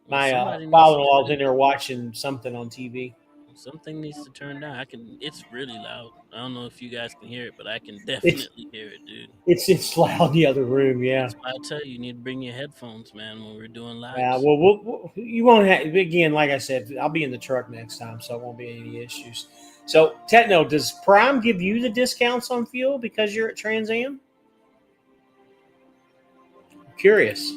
Well, My somebody needs to father-in-law's turn in it. there watching something on TV. Something needs to turn down. I can. It's really loud. I don't know if you guys can hear it, but I can It's definitely hear it, dude. it's loud in the other room. Yeah. That's why I tell you, you need to bring your headphones, man, when we're doing Yeah, lives. well, you won't have again. Like I said, I'll be in the truck next time, so it won't be any issues. So, Techno, does Prime give you the discounts on fuel because you're at Trans Am? Curious.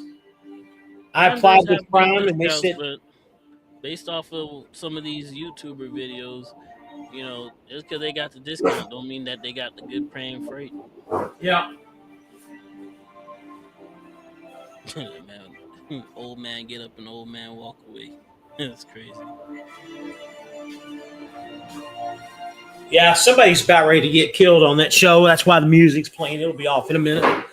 I Prime applied does with have good Prime, and they discounts, said, but based off of some of these YouTuber videos, just because they got the discount don't mean that they got the good praying freight. "Yeah, Man, old man get up and old man walk away. That's crazy. yeah, somebody's about ready to get killed on that show. That's why the music's playing. It'll be off in a minute."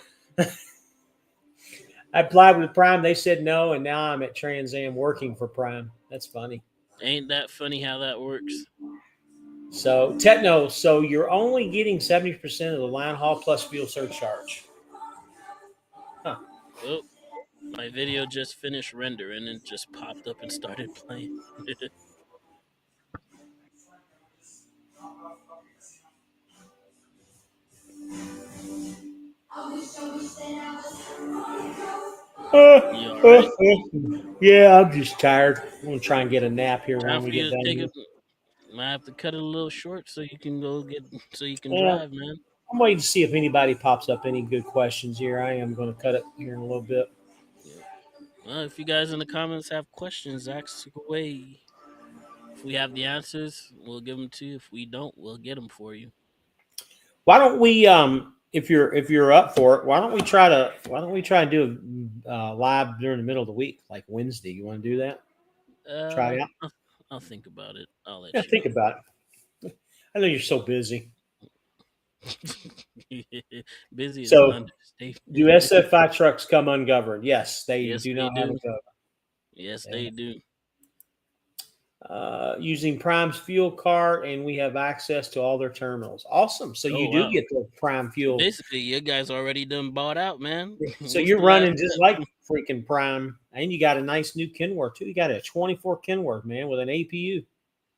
I applied with Prime, they said no, and now I'm at Trans Am working for Prime. That's funny. Ain't that funny how that works? So, Techno, so you're only getting 70% of the line haul plus fuel surcharge. Huh. Oh, my video just finished rendering and just popped up and started playing. You all right? Yeah, I'm just tired. I'm gonna try and get a nap here Time when for we get you to done take here. it. Might have to cut it a little short so you can go get so you can Yeah, drive, man. I'm waiting to see if anybody pops up any good questions here. I am going to cut it here in a little bit. Yeah. Well, if you guys in the comments have questions, ask away. If we have the answers, we'll give them to you. If we don't, we'll get them for you. Why don't we, if you're up for it, why don't we try and do a live during the middle of the week, like Wednesday? You want to do that? Try Uh, it out. I'll think about it. I'll Yeah, let you think about it. I know you're so busy. know. Busy is an So, do understatement. SF5 trucks come ungoverned? Yes, they Yes, do they not have a do. governor. Yes, Yeah. they do. Using Prime's fuel card, and we have access to all their terminals. Awesome. So Oh you do wow. get the Prime So fuel. basically, you guys already done bought out, man. So What's you're the last running just step? like freaking Prime, and you got a nice new Kenworth too. You got a 24 Kenworth, man, with an APU.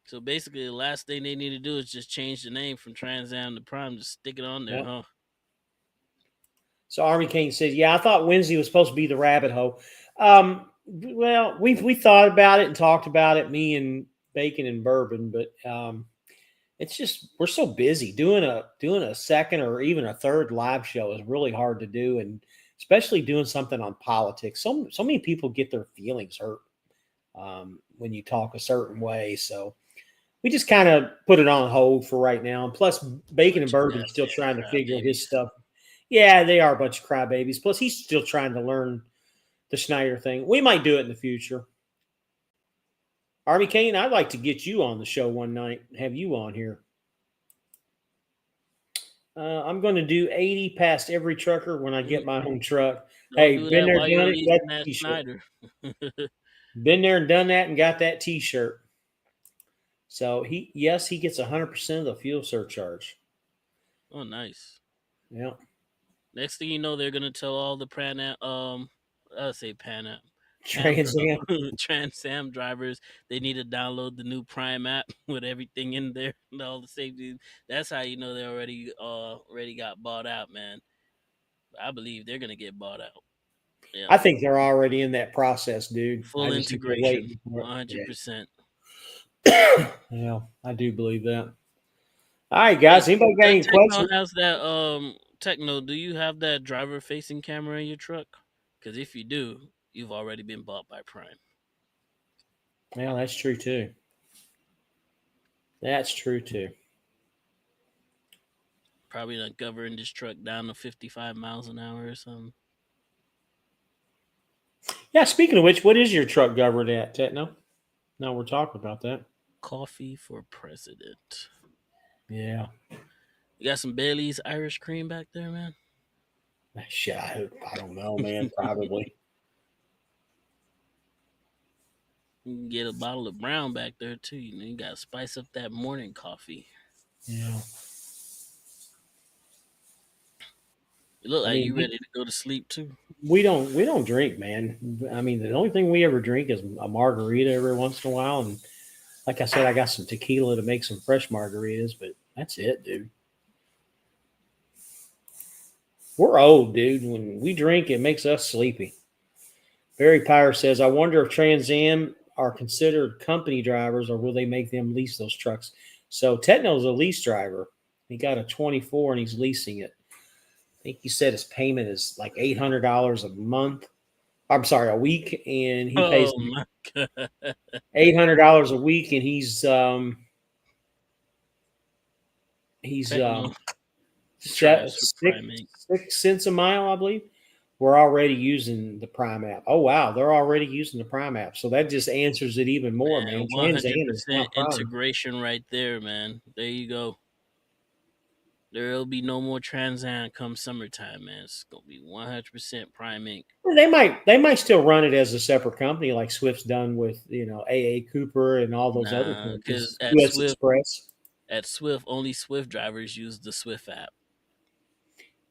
So basically, the last thing they need to do is just change the name from Trans Am to Prime. Just stick it on there, Yep. huh? So Army Kane says, "Yeah, I thought Wednesday was supposed to be the rabbit hole." Well, we thought about it and talked about it, me and Bacon and Bourbon, but it's just we're so busy doing a second or even a third live show is really hard to do, and especially doing something on politics. So many people get their feelings hurt when you talk a certain way. So we just kind of put it on hold for right now. And plus, Bacon and Bunch of Bourbon's still goddamn trying to figure his crybabies. stuff. Yeah, they are a bunch of crybabies. Plus, he's still trying to learn the Schneider thing. We might do it in the future. Army Kane, I'd like to get you on the show one night. Have you on here? I'm going to do 80 past every trucker when I get my own truck. Don't Hey, do been that there, while you're done it. Got leasing the that t-shirt. Schneider. Been there and done that, and got that T-shirt. So he gets 100% of the fuel surcharge. Oh, nice. Yeah, Next thing you know, they're gonna tell all the I'll say Pan Am, Trans Am. Trans Am drivers they need to download the new Prime app with everything in there and all the safety. That's how you know they already got bought out, man. I believe they're gonna get bought out. Yeah, I think they're already in that process, dude. I full just think they're integration, waiting for it. 100%. Yeah. Yeah, I do believe that. All right, Hey, guys. Anybody got that any Techno questions? has that Techno. Do you have that driver facing camera in your truck? Because if you do, you've already been bought by Prime. Well, that's true too. That's true too. Probably not govern this truck down to 55 miles an hour or something. Yeah. Speaking of which, what is your truck governed at, Techno? No, we're talking about that. Coffee for president. Yeah. You got some Bailey's Irish cream back there, man? Shit, I don't know, man. Probably. You can get a bottle of brown back there too. You know, you gotta spice up that morning coffee. Yeah. You look I like mean, you ready to go to sleep too. we don't drink, man. I mean, the only thing we ever drink is a margarita every once in a while, and like I said, I got some tequila to make some fresh margaritas, but that's it, dude. We're old, dude. When we drink, it makes us sleepy. Barry Pyre says, I wonder if Trans Am are considered company drivers or will they make them lease those trucks? So Techno's a lease driver. He got a 24 and he's leasing it. I think he said his payment is like $800 a month. I'm sorry, a week, and he pays Oh my god. $800 a week, and he's Techno strives for six primate. 6 cents a mile, I believe. We're already using the Prime app. Oh wow, they're already using the Prime app. So that just answers it even more, man. Trans Am is 100% not Prime. integration right there, man. There you go. There'll be no more Trans Am come summertime, man. It's gonna be 100% Prime Inc. They might still run it as a separate company, like Swift's done with AA Cooper and all those other Nah, because companies. US Express. at Swift, only Swift drivers use the Swift app.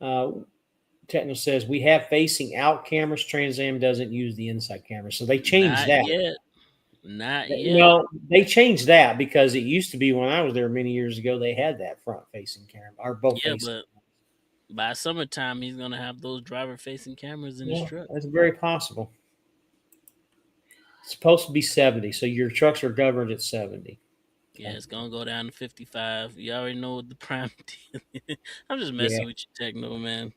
Uh, Techno says we have facing out cameras. Trans Am doesn't use the inside camera, so they changed Not that. yet. Not yet. No, they changed that because it used to be when I was there many years ago. They had that front facing camera or both Yeah, facing. but by summertime, he's gonna have those driver-facing cameras in his Yeah, truck. that's very possible. It's supposed to be 70, so your trucks are governed at 70. Yeah, it's gonna go down to 55. You already know what the prime deal is. I'm just Yeah. messing with you, Techno, man.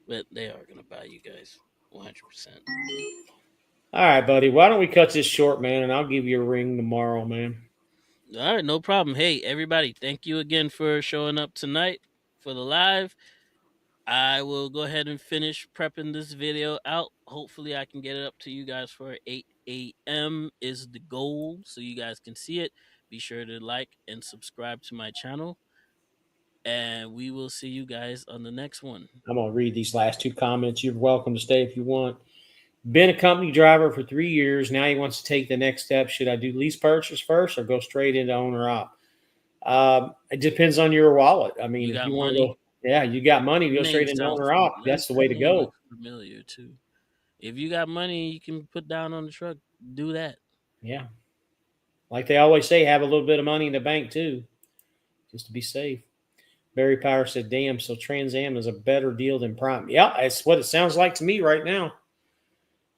But they are gonna buy you guys 100%. All right, buddy. Why don't we cut this short, man, and I'll give you a ring tomorrow, man. All right, no problem. Hey, everybody, thank you again for showing up tonight for the live. I will go ahead and finish prepping this video out. Hopefully, I can get it up to you guys for 8 a.m. is the goal, so you guys can see it. Be sure to like and subscribe to my channel, and we will see you guys on the next one. I'm going to read these last two comments. You're welcome to stay if you want. Been a company driver for 3 years. Now he wants to take the next step. Should I do lease purchase first or go straight into owner op? It depends on your wallet. I mean, You if got you want money? to go, yeah, you got money, The go straight name into sounds owner op. That's the way to name go. looks familiar too. If you got money, you can put down on the truck. Do that. Yeah. Like they always say, have a little bit of money in the bank too, just to be safe. Barry Power said, damn, so Trans Am is a better deal than Prime. Yeah, that's what it sounds like to me right now.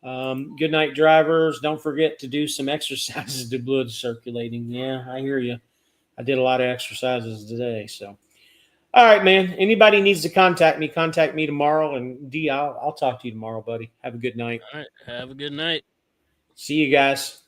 Good night, drivers. Don't forget to do some exercises to blood circulating. Yeah, I hear you. I did a lot of exercises today. So, all right, man. Anybody needs to contact me tomorrow. And D, I'll talk to you tomorrow, buddy. Have a good night. All right. Have a good night. See you guys.